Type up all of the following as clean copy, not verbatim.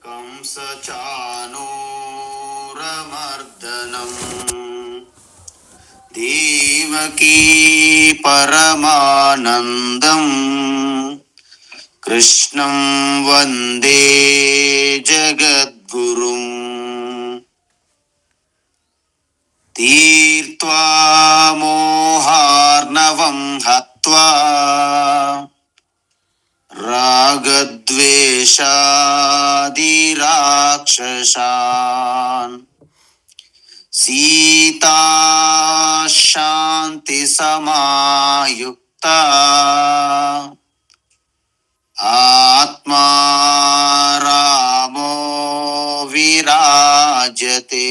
कंसचानूरमर्दनम् देवकी परमानन्दम् कृष्णं वन्दे जगद्गुरुम् तीर्त्वा मोहार्णवं हत्वा रागद्वेषादिराक्षसान् सीता शान्ति समायुक्ता आत्मा रामो विराजते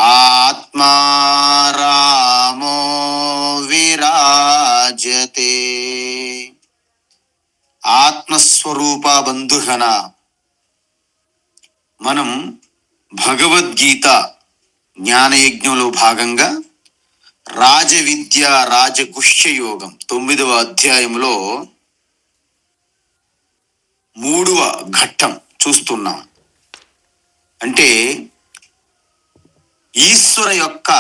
आत्मा रामो विराजते ఆత్మస్వరూప బంధుగణ. మనం భగవద్గీత జ్ఞానయజ్ఞంలో భాగంగా రాజవిద్య రాజగుహ్య యోగం 9వ అధ్యాయంలో 3వ ఘట్టం చూస్తున్నాం. అంటే ఈశ్వర యొక్క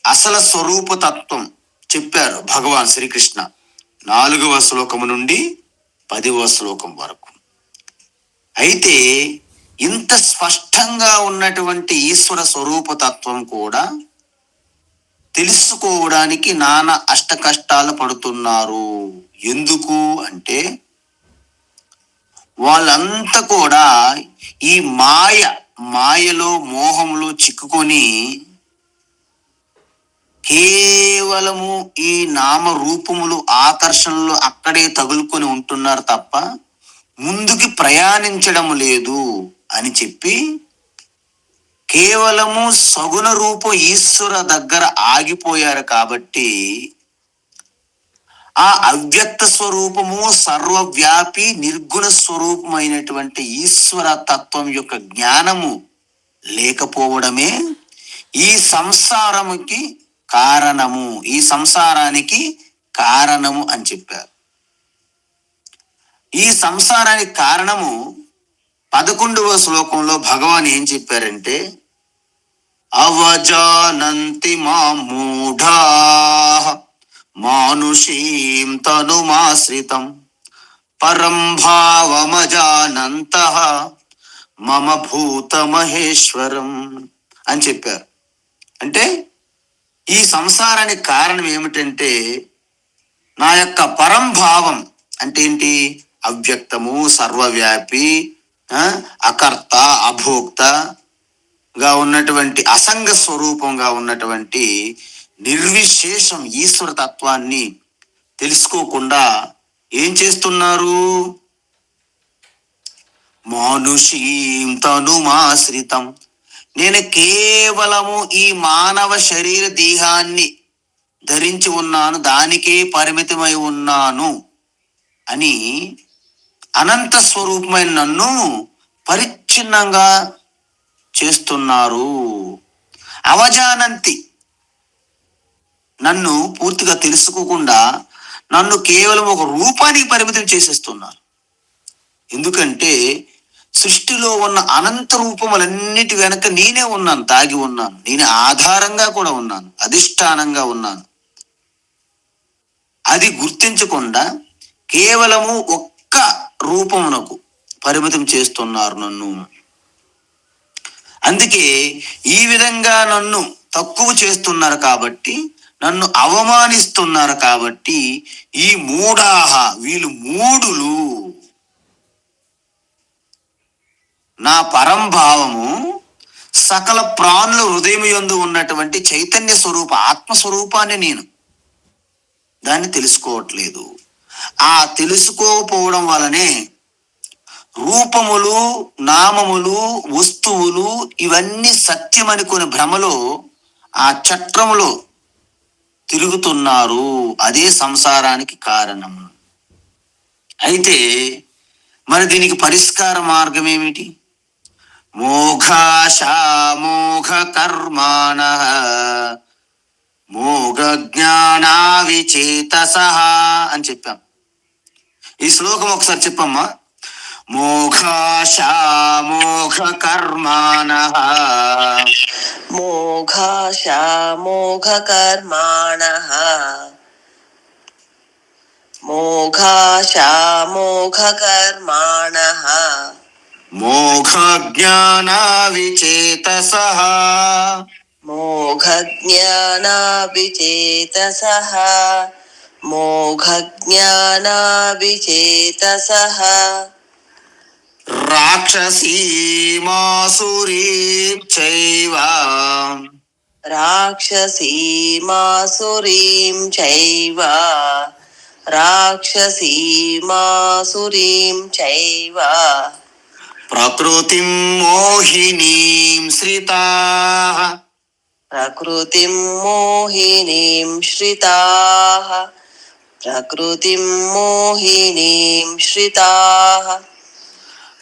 అసలు స్వరూపతత్వం చెప్పారు భగవాన్ శ్రీకృష్ణ 4వ శ్లోకము నుండి 10వ శ్లోకం వరకు. అయితే ఇంత స్పష్టంగా ఉన్నటువంటి ఈశ్వర స్వరూపతత్వం కూడా తెలుసుకోవడానికి నానా అష్ట కష్టాలు పడుతున్నారు. ఎందుకు అంటే వాళ్ళంతా కూడా ఈ మాయలో మోహంలో చిక్కుకొని కేవలము ఈ నామ రూపములు ఆకర్షణలు అక్కడే తగులుకొని ఉంటున్నారు తప్ప ముందుకి ప్రయాణించడం లేదు అని చెప్పి కేవలము సగుణ రూపం ఈశ్వర దగ్గర ఆగిపోయారు. కాబట్టి ఆ అవ్యక్త స్వరూపము సర్వవ్యాపి నిర్గుణ స్వరూపమైనటువంటి ఈశ్వర తత్వం యొక్క జ్ఞానము లేకపోవడమే ఈ సంసారముకి కారణము, ఈ సంసారానికి కారణము అని చెప్పారు. ఈ సంసారానికి కారణము 11వ శ్లోకంలో భగవాన్ ఏం చెప్పారంటే అవజానంతి మామూఢా మానుషీం తనుమాశ్రితం పరం భావమజానంతః మమ భూత మహేశ్వరం అని చెప్పారు. అంటే ఈ సంసారానికి కారణం ఏమిటంటే నా యొక్క పరంభావం అంటే ఏంటి? అవ్యక్తము, సర్వవ్యాపి, అకర్త, అభోక్తగా ఉన్నటువంటి అసంగ స్వరూపంగా ఉన్నటువంటి నిర్విశేషం ఈశ్వర తత్వాన్ని తెలుసుకోకుండా ఏం చేస్తున్నారు? మానుషీం తనుమాశ్రితం, నేను కేవలము ఈ మానవ శరీర దేహాన్ని ధరించి ఉన్నాను, దానికే పరిమితమై ఉన్నాను అని అనంత స్వరూపమైన నన్ను పరిచ్ఛిన్నంగా చేస్తున్నారు. అవజానంతి, నన్ను పూర్తిగా తెలుసుకోకుండా నన్ను కేవలం ఒక రూపానికి పరిమితం చేసేస్తున్నారు. ఎందుకంటే సృష్టిలో ఉన్న అనంత రూపములన్నిటి వెనక నేనే ఉన్నాను, దాగి ఉన్నాను. నేనే ఆధారంగా కూడా ఉన్నాను, అధిష్టానంగా ఉన్నాను. అది గుర్తించకుండా కేవలము ఒక్క రూపమునకు పరిమితం చేస్తున్నారు నన్ను. అందుకే ఈ విధంగా నన్ను తక్కువ చేస్తున్నారు కాబట్టి, నన్ను అవమానిస్తున్నారు కాబట్టి ఈ మూఢాహ, వీళ్ళు మూఢులు. నా పరంభావము సకల ప్రాణుల హృదయం యందు ఉన్నటువంటి చైతన్య స్వరూప ఆత్మస్వరూపాన్ని నేను దాన్ని తెలుసుకోవట్లేదు. ఆ తెలుసుకోకపోవడం వలనే రూపములు, నామములు, వస్తువులు ఇవన్నీ సత్యం అనుకునే భ్రమలో ఆ చక్రములో తిరుగుతున్నారు. అదే సంసారానికి కారణం. అయితే మరి దీనికి పరిష్కార మార్గం ఏమిటి? మోఘాశ కర్మాణ మోఘ జ్ఞానా విచేతసః అని చెప్పాం. ఈ శ్లోకం ఒకసారి చెప్పమ్మా. మోఘాశామోఘ కర్మాణః మోఘాశామోఘ కర్మాణః మోఘాశామోఘ కర్మాణః మోఘ జ్ఞాన విచేతసః మోఘ జ్ఞాన విచేతసః మోఘ జ్ఞాన విచేతసః రాక్షసీమాసురీం చైవ రాక్షసీమాసురీం చైవ రాక్షసీమాసురీం చైవ ప్రకృతిం మోహినీం శ్రితాః ప్రకృతిం మోహినీం శ్రితాః ప్రకృతిం మోహినీం శ్రితాః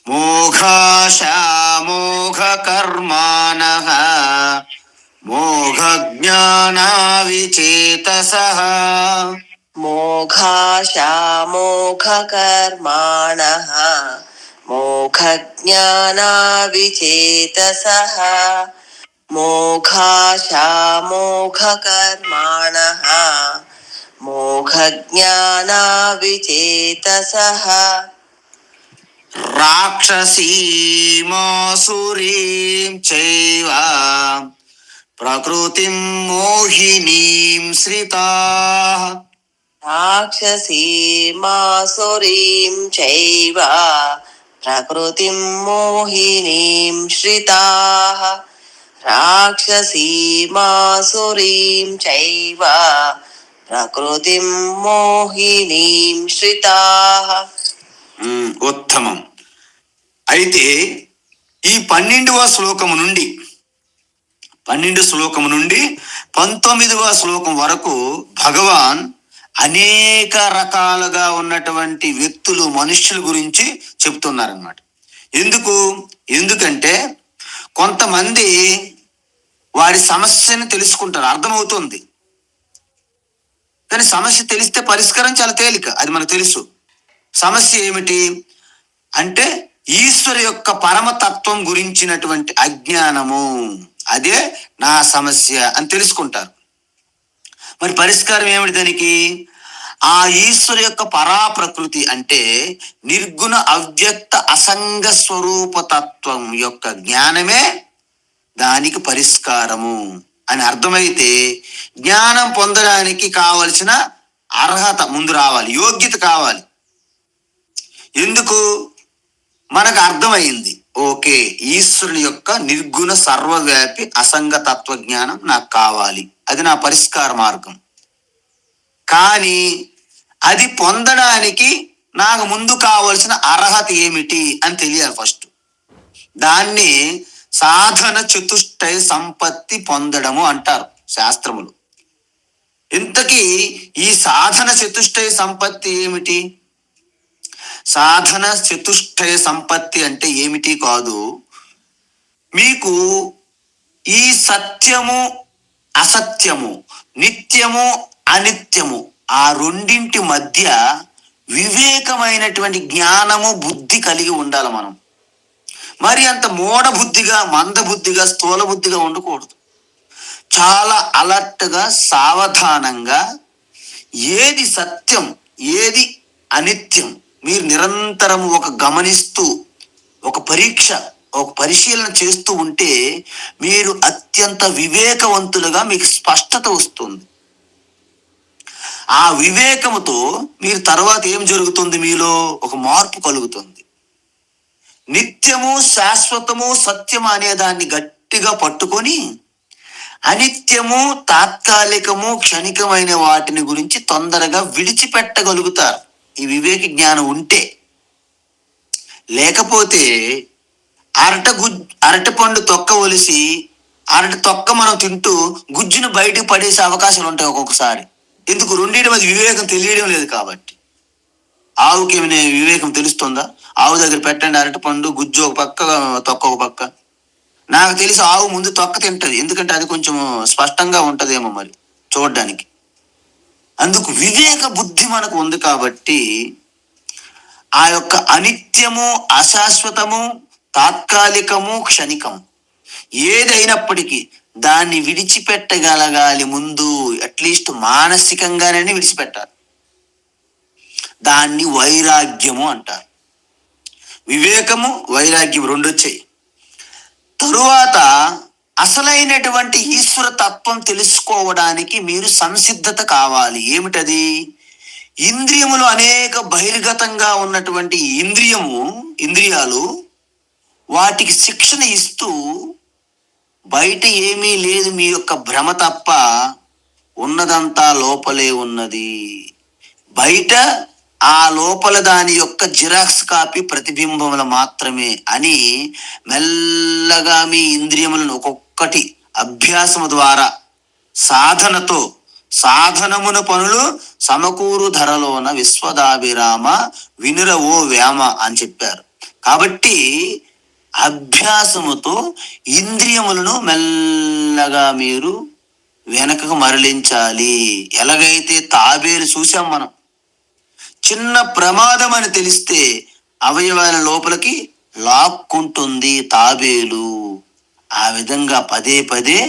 మోఘాశామోఘ కర్మాణః మోఘ జ్ఞాన విచేతసః మోఘాశామోఘ కర్మాణః మోఘ జ్ఞాన విచేతసః మోఘాశామోఘ కర్మాణః మోఘ జ్ఞాన విచేతసః రాక్షసీమాసురీం చైవ ప్రకృతిం మోహినీం శ్రితాః రాక్షసీమాసురీం చైవ ప్రకృతిం మోహినీం శ్రితాః రాక్షసీమాసురీం చైవ ప్రకృతిం మోహినీం శ్రితాః. ఉత్తమం. అయితే ఈ 12వ శ్లోకము నుండి 19వ శ్లోకం వరకు భగవాన్ అనేక రకాలుగా ఉన్నటువంటి వ్యక్తులు, మనుష్యుల గురించి చెప్తున్నారన్నమాట. ఎందుకంటే కొంతమంది వారి సమస్యను తెలుసుకుంటారు, అర్థమవుతుంది. కానీ సమస్య తెలిస్తే పరిష్కారం చాలా తేలిక, అది మనకు తెలుసు. సమస్య ఏమిటి అంటే ఈశ్వరు యొక్క పరమతత్వం గురించినటువంటి అజ్ఞానము, అదే నా సమస్య అని తెలుసుకుంటారు. మరి పరిష్కారం ఏమిటి దానికి? ఆ ఈశ్వరు యొక్క పరాప్రకృతి అంటే నిర్గుణ అవ్యక్త అసంగ స్వరూప తత్వం యొక్క జ్ఞానమే దానికి పరిష్కారము అని అర్థమైతే జ్ఞానం పొందడానికి కావలసిన అర్హత ముందు రావాలి, యోగ్యత కావాలి. ఎందుకు? మనకు అర్థమైంది, ఓకే, ఈశ్వరుని యొక్క నిర్గుణ సర్వవ్యాపి అసంగ తత్వ జ్ఞానం నాకు కావాలి, అది నా పరిష్కార మార్గం. కానీ అది పొందడానికి నాకు ముందు కావలసిన అర్హత ఏమిటి అని తెలియాలి ఫస్ట్. దాన్ని సాధన చతుష్టయ సంపత్తి పొందడము అంటారు శాస్త్రములు. ఇంతకీ ఈ సాధన చతుష్టయ సంపత్తి ఏమిటి? సాధన చతుష్టయ సంపత్తి అంటే ఏమిటి కాదు, మీకు ఈ సత్యము అసత్యము, నిత్యము అనిత్యము, ఆ రెండింటి మధ్య వివేకమైనటువంటి జ్ఞానము, బుద్ధి కలిగి ఉండాలి మనం. మరి అంత మూఢ బుద్ధిగా, మంద బుద్ధిగా, స్థూల బుద్ధిగా ఉండకూడదు. చాలా అలర్ట్గా, సావధానంగా ఏది సత్యం, ఏది అనిత్యం మీరు నిరంతరం ఒక గమనిస్తూ, ఒక పరీక్ష, ఒక పరిశీలన చేస్తూ ఉంటే మీరు అత్యంత వివేకవంతులుగా మీకు స్పష్టత వస్తుంది. ఆ వివేకముతో మీరు తర్వాత ఏం జరుగుతుంది? మీలో ఒక మార్పు కలుగుతుంది. నిత్యము, శాశ్వతము, సత్యము అనే దాన్ని గట్టిగా పట్టుకొని అనిత్యము, తాత్కాలికము, క్షణికమైన వాటిని గురించి తొందరగా విడిచిపెట్టగలుగుతారు ఈ వివేక జ్ఞానం ఉంటే. లేకపోతే అరటిపండు తొక్క ఒలిసి అరటి తొక్క మనం తింటూ గుజ్జును బయటకు పడేసే అవకాశాలు ఉంటాయి ఒక్కొక్కసారి. ఎందుకు? రెండింటి మధ్య వివేకం తెలియడం లేదు కాబట్టి. ఆవుకి ఏమైనా వివేకం తెలుస్తుందా? ఆవు దగ్గర పెట్టండి అరటిపండు, గుజ్జు ఒక పక్క, తొక్క ఒక పక్క. నాకు తెలిసి ఆవు ముందు తొక్క తింటది, ఎందుకంటే అది కొంచెం స్పష్టంగా ఉంటదేమో మరి చూడడానికి. అందుకు వివేక బుద్ధి మనకు ఉంది కాబట్టి ఆ యొక్క అనిత్యము, అశాశ్వతము, తాత్కాలికము, క్షణికము ఏదైనప్పటికీ దాన్ని విడిచిపెట్టగలగాలి. ముందు అట్లీస్ట్ మానసికంగానే విడిచిపెట్టాలి. దాన్ని వైరాగ్యము అంటారు. వివేకము, వైరాగ్యం రెండు వచ్చాయి. తరువాత అసలైనటువంటి ఈశ్వర తత్వం తెలుసుకోవడానికి మీరు సంసిద్ధత కావాలి. ఏమిటది? ఇంద్రియములు అనేక బహిర్గతంగా ఉన్నటువంటి ఇంద్రియాలు వాటికి శిక్షణ ఇస్తూ బయట ఏమీ లేదు, మీ యొక్క భ్రమ తప్ప ఉన్నదంతా లోపలే ఉన్నది, బయట ఆ లోపల దాని యొక్క జిరాక్స్ కాపీ ప్రతిబింబములు మాత్రమే అని మెల్లగా మీ ఇంద్రియములను ఒక్కొక్కటి అభ్యాసము ద్వారా సాధనమున పనులు సమకూరు ధరలోన విశ్వదాభిరామ వినుర ఓ వేమ అని చెప్పారు. కాబట్టి అభ్యాసముతో ఇంద్రియములను మెల్లగా మీరు వెనకకు మరలించాలి. ఎలాగైతే తాబేలు చూసాం మనం, చిన్న ప్రమాదం అని తెలిస్తే అవయవాల లోపలికి లాక్కుంటుంది తాబేలు. ఆ విధంగా పదే పదే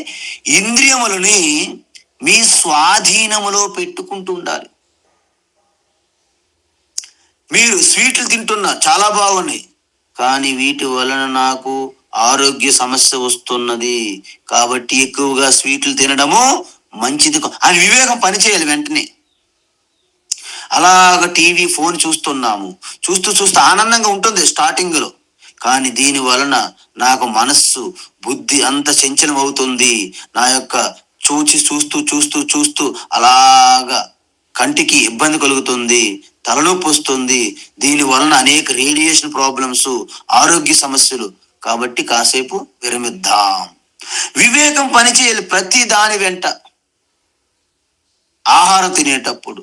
ఇంద్రియములని మీ స్వాధీనములో పెట్టుకుంటూ ఉండాలి. మీరు స్వీట్లు తింటున్నా, చాలా బాగున్నాయి, కానీ వీటి వలన నాకు ఆరోగ్య సమస్య వస్తున్నది, కాబట్టి ఎక్కువగా స్వీట్లు తినడము మంచిది అని వివేకం పనిచేయాలి వెంటనే. అలాగ టీవీ, ఫోన్ చూస్తున్నాము, చూస్తూ ఆనందంగా ఉంటుంది స్టార్టింగ్లో, కానీ దీని వలన నాకు మనస్సు, బుద్ధి అంత చంచలం అవుతుంది. నా యొక్క చూస్తూ అలాగా కంటికి ఇబ్బంది కలుగుతుంది, తలనొప్పి వస్తుంది, దీని వలన అనేక రేడియేషన్ ప్రాబ్లమ్స్, ఆరోగ్య సమస్యలు. కాబట్టి కాసేపు విరమిద్దాం. వివేకం పనిచేయాలి ప్రతి దాని వెంట. ఆహారం తినేటప్పుడు,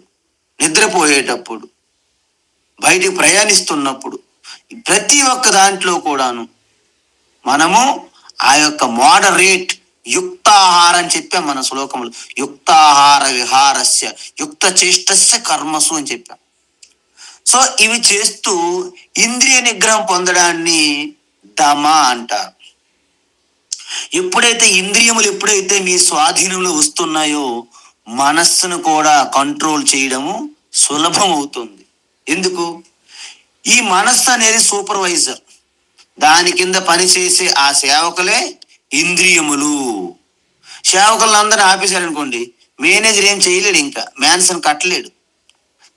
నిద్రపోయేటప్పుడు, బయటికి ప్రయాణిస్తున్నప్పుడు, ప్రతి ఒక్క దాంట్లో కూడాను మనము ఆ యొక్క మోడరేట్ యుక్తాహారం అని చెప్పాం మన శ్లోకములు. యుక్తాహార విహారస్య యుక్త చేష్టస్య కర్మసు అని చెప్పాం. సో ఇవి చేస్తూ ఇంద్రియ నిగ్రహం పొందడాన్ని దమ అంటారు. ఎప్పుడైతే ఎప్పుడైతే మీ స్వాధీనంలో వస్తున్నాయో మనస్సును కూడా కంట్రోల్ చేయడము సులభం అవుతుంది. ఎందుకు? ఈ మనస్సు అనేది సూపర్వైజర్, దాని కింద పనిచేసే ఆ సేవకులే ఇంద్రియములు. సేవకులను అందరిని ఆపేశారనుకోండి, మేనేజర్ ఏం చేయలేడు, ఇంకా మ్యాన్సన్ కట్టలేడు.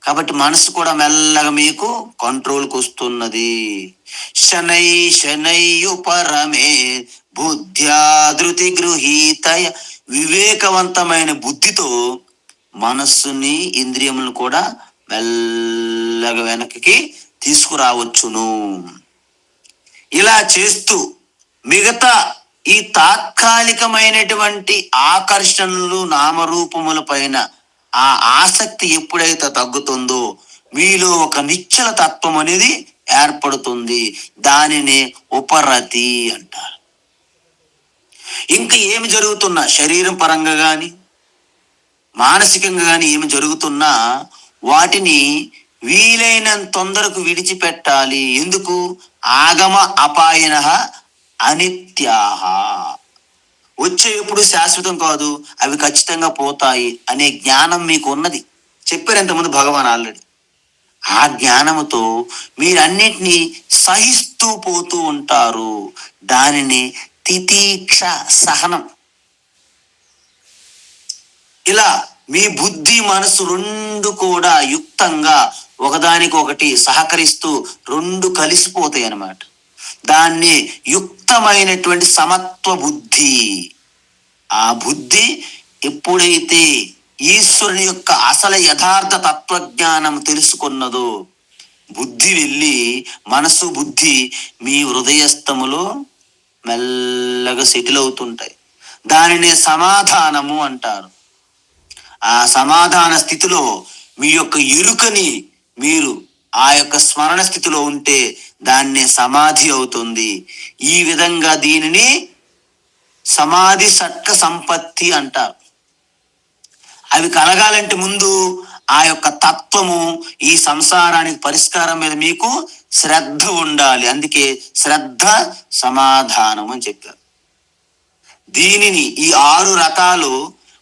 కాబట్టి మనసు కూడా మెల్లగా మీకు కంట్రోల్కి వస్తున్నది. శనైయుపరమే బుద్ధ్యాధృతి గృహీతయ, వివేకవంతమైన బుద్ధితో మనస్సుని, ఇంద్రియములను కూడా మెల్లగా వెనక్కి తీసుకురావచ్చును. ఇలా చేస్తూ మిగతా ఈ తాత్కాలికమైనటువంటి ఆకర్షణలు, నామరూపముల పైన ఆ ఆసక్తి ఎప్పుడైతే తగ్గుతుందో మీలో ఒక నిశ్చల తత్వం అనేది ఏర్పడుతుంది. దానిని ఉపరతి అంటారు. ఇంకా ఏమి జరుగుతున్నా, శరీరం పరంగా కానీ మానసికంగా కానీ ఏమి జరుగుతున్నా వాటిని వీలైనంత తొందరకు విడిచిపెట్టాలి. ఎందుకు? ఆగమ అపాయన అనిత్యాహ, వచ్చే ఎప్పుడు శాశ్వతం కాదు, అవి ఖచ్చితంగా పోతాయి అనే జ్ఞానం మీకు ఉన్నది. చెప్పారు ఎంతమంది భగవాన్ ఆల్రెడీ. ఆ జ్ఞానముతో మీరన్నిటినీ సహిస్తూ పోతూ ఉంటారు. దానిని తితీక్ష, సహనం. ఇలా మీ బుద్ధి, మనసు రెండు కూడా యుక్తంగా ఒకదానికొకటి సహకరిస్తూ రెండు కలిసిపోతాయి అన్నమాట. దాన్ని యుక్తమైనటువంటి సమత్వ బుద్ధి. ఆ బుద్ధి ఎప్పుడైతే ఈశ్వరుని యొక్క అసలు యథార్థ తత్వజ్ఞానం తెలుసుకున్నదో, బుద్ధి వెళ్ళి మనసు, బుద్ధి మీ హృదయస్థములో మెల్లగా సెటిల్ అవుతుంటాయి. దానిని సమాధానము అంటారు. ఆ సమాధాన స్థితిలో మీ యొక్క ఎరుకని మీరు ఆ యొక్క స్మరణ స్థితిలో ఉంటే దాన్ని సమాధి అవుతుంది. ఈ విధంగా దీనిని సమాధి షట్క సంపత్తి అంటారు. అవి కలగాలంటే ముందు ఆ యొక్క తత్వము, ఈ సంసారానికి పరిష్కారం మీద మీకు శ్రద్ధ ఉండాలి. అందుకే శ్రద్ధ సమాధానం అని చెప్పారు. దీనిని ఈ 6 రకాలు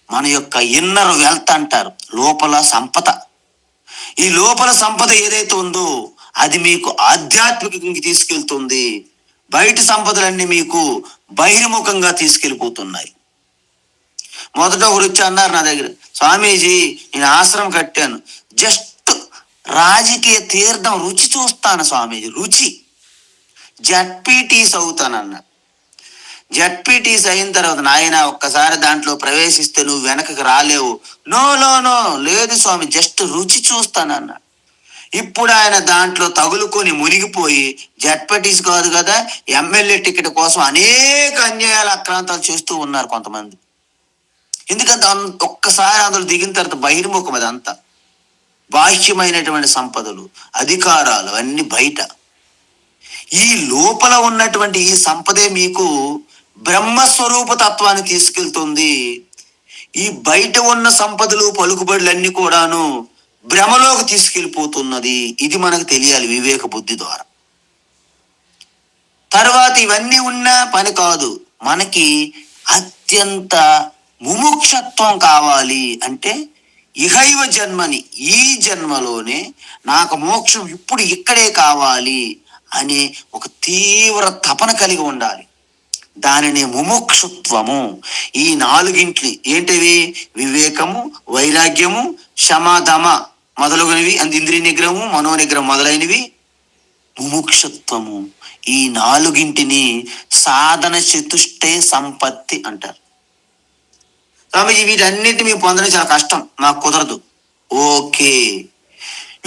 మన యొక్క ఇన్నర్ వెల్త్ అంటారు, లోపల సంపద. ఈ లోపల సంపద ఏదైతే ఉందో అది మీకు ఆధ్యాత్మికంగా తీసుకెళ్తుంది. బయట సంపదలన్నీ మీకు బహిర్ముఖంగా తీసుకెళ్ళిపోతున్నాయి. మొదట ఒకరు వచ్చి అన్నారు నా దగ్గర, స్వామీజీ నేను ఆశ్రమం కట్టాను, జస్ట్ రాజకీయ తీర్థం రుచి చూస్తాను స్వామీజీ, రుచి జడ్పీటీస్ అవుతానన్నా. జడ్పీటీస్ అయిన తర్వాత, నాయన ఒక్కసారి దాంట్లో ప్రవేశిస్తే నువ్వు వెనకకి రాలేవు. నో నో నో, లేదు స్వామి, జస్ట్ రుచి చూస్తానన్నా. ఇప్పుడు ఆయన దాంట్లో తగులుకొని మునిగిపోయి జడ్పీటీస్ కాదు కదా, ఎమ్మెల్యే టికెట్ కోసం అనేక అన్యాయాలు అక్రాంతాలు చేస్తూ ఉన్నారు కొంతమంది. ఎందుకంటే ఒక్కసారి అందులో దిగిన తర్వాత బహిర్ముఖం, అదంతా బాహ్యమైనటువంటి సంపదలు, అధికారాలు అన్ని బయట. ఈ లోపల ఉన్నటువంటి ఈ సంపదే మీకు బ్రహ్మస్వరూప తత్వాన్ని తీసుకెళ్తుంది. ఈ బయట ఉన్న సంపదలు, పలుకుబడులన్నీ కూడాను భ్రమలోకి తీసుకెళ్ళిపోతున్నది. ఇది మనకు తెలియాలి వివేక బుద్ధి ద్వారా. తర్వాత ఇవన్నీ ఉన్న పని కాదు, మనకి అత్యంత ముముక్షత్వం కావాలి. అంటే ఇహైవ జన్మని, ఈ జన్మలోనే నాకు మోక్షం ఇప్పుడు ఇక్కడే కావాలి అనే ఒక తీవ్ర తపన కలిగి ఉండాలి. దానిని ముముక్షుత్వము. ఈ 4 ఏంటివి? వివేకము, వైరాగ్యము, శమదమ మొదలగునవి, ఇంద్రియ నిగ్రహము, మనోనిగ్రహం మొదలైనవి ముముక్షుత్వము. ఈ 4 సాధన చతుష్టయ సంపత్తి అంటారు. స్వామీజీ వీటన్నిటిని మేము పొందడం చాలా కష్టం, నాకు కుదరదు. ఓకే,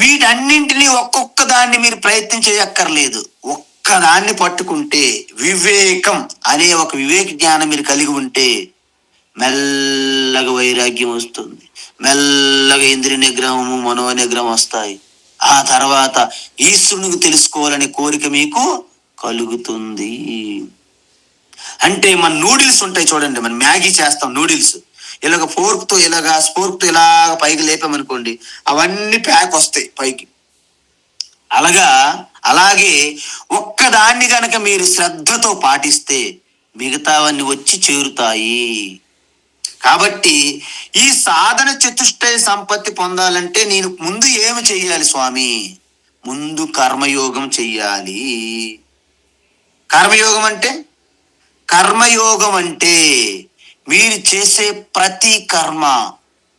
వీటన్నింటినీ ఒక్కొక్క దాన్ని మీరు ప్రయత్నం చేయక్కర్లేదు. ఒక్కదాన్ని పట్టుకుంటే, వివేకం అనే ఒక వివేక జ్ఞానం మీరు కలిగి ఉంటే మెల్లగా వైరాగ్యం వస్తుంది, మెల్లగా ఇంద్రియ నిగ్రహము, మనో నిగ్రహం వస్తాయి. ఆ తర్వాత ఈశ్వరునికి తెలుసుకోవాలనే కోరిక మీకు కలుగుతుంది. అంటే మన నూడిల్స్ ఉంటాయి చూడండి, మనం మ్యాగీ చేస్తాం, నూడిల్స్ ఇలాగ స్పోర్క్తో ఇలాగ పైకి లేపామనుకోండి, అవన్నీ ప్యాక్ వస్తాయి పైకి. అలాగే ఒక్కదాన్ని కనుక మీరు శ్రద్ధతో పాటిస్తే మిగతావన్నీ వచ్చి చేరుతాయి. కాబట్టి ఈ సాధన చతుష్టయ సంపత్తి పొందాలంటే నేను ముందు ఏమి చెయ్యాలి స్వామి? ముందు కర్మయోగం చెయ్యాలి. కర్మయోగం అంటే మీరు చేసే ప్రతి కర్మ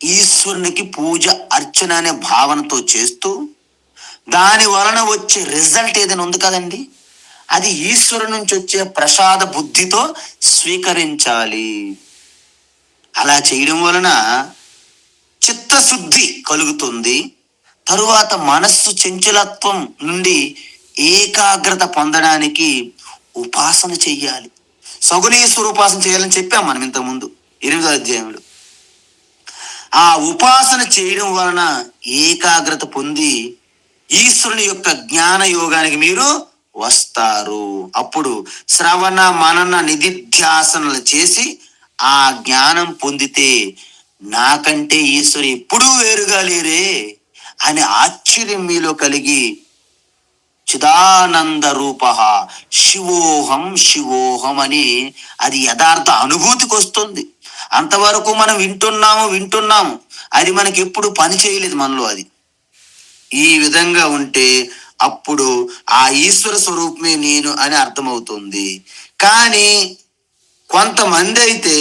ఈశ్వరునికి పూజ, అర్చన అనే భావనతో చేస్తూ దాని వలన వచ్చే రిజల్ట్ ఏదైనా ఉంది కదండి, అది ఈశ్వరు నుంచి వచ్చే ప్రసాద బుద్ధితో స్వీకరించాలి. అలా చేయడం వలన చిత్తశుద్ధి కలుగుతుంది. తరువాత మనస్సు చంచలత్వం నుండి ఏకాగ్రత పొందడానికి ఉపాసన చెయ్యాలి. సగుణేశ్వర ఉపాసన చేయాలని చెప్పాం మనం ఇంతకుముందు 8వ అధ్యాయంలో. ఆ ఉపాసన చేయడం వలన ఏకాగ్రత పొంది ఈశ్వరుని యొక్క జ్ఞాన యోగానికి మీరు వస్తారు. అప్పుడు శ్రవణ మనన నిధిధ్యాసనలు చేసి ఆ జ్ఞానం పొందితే నాకంటే ఈశ్వరు ఎప్పుడూ వేరుగా లేరే అనే ఆశ్చర్యం మీలో కలిగి చిదానంద రూప శివోహం అని అది యథార్థ అనుభూతికి వస్తుంది. అంతవరకు మనం వింటున్నాము, అది మనకి ఎప్పుడు పని చేయలేదు మనలో. అది ఈ విధంగా ఉంటే అప్పుడు ఆ ఈశ్వర స్వరూపమే నేను అని అర్థమవుతుంది. కానీ కొంతమంది అయితే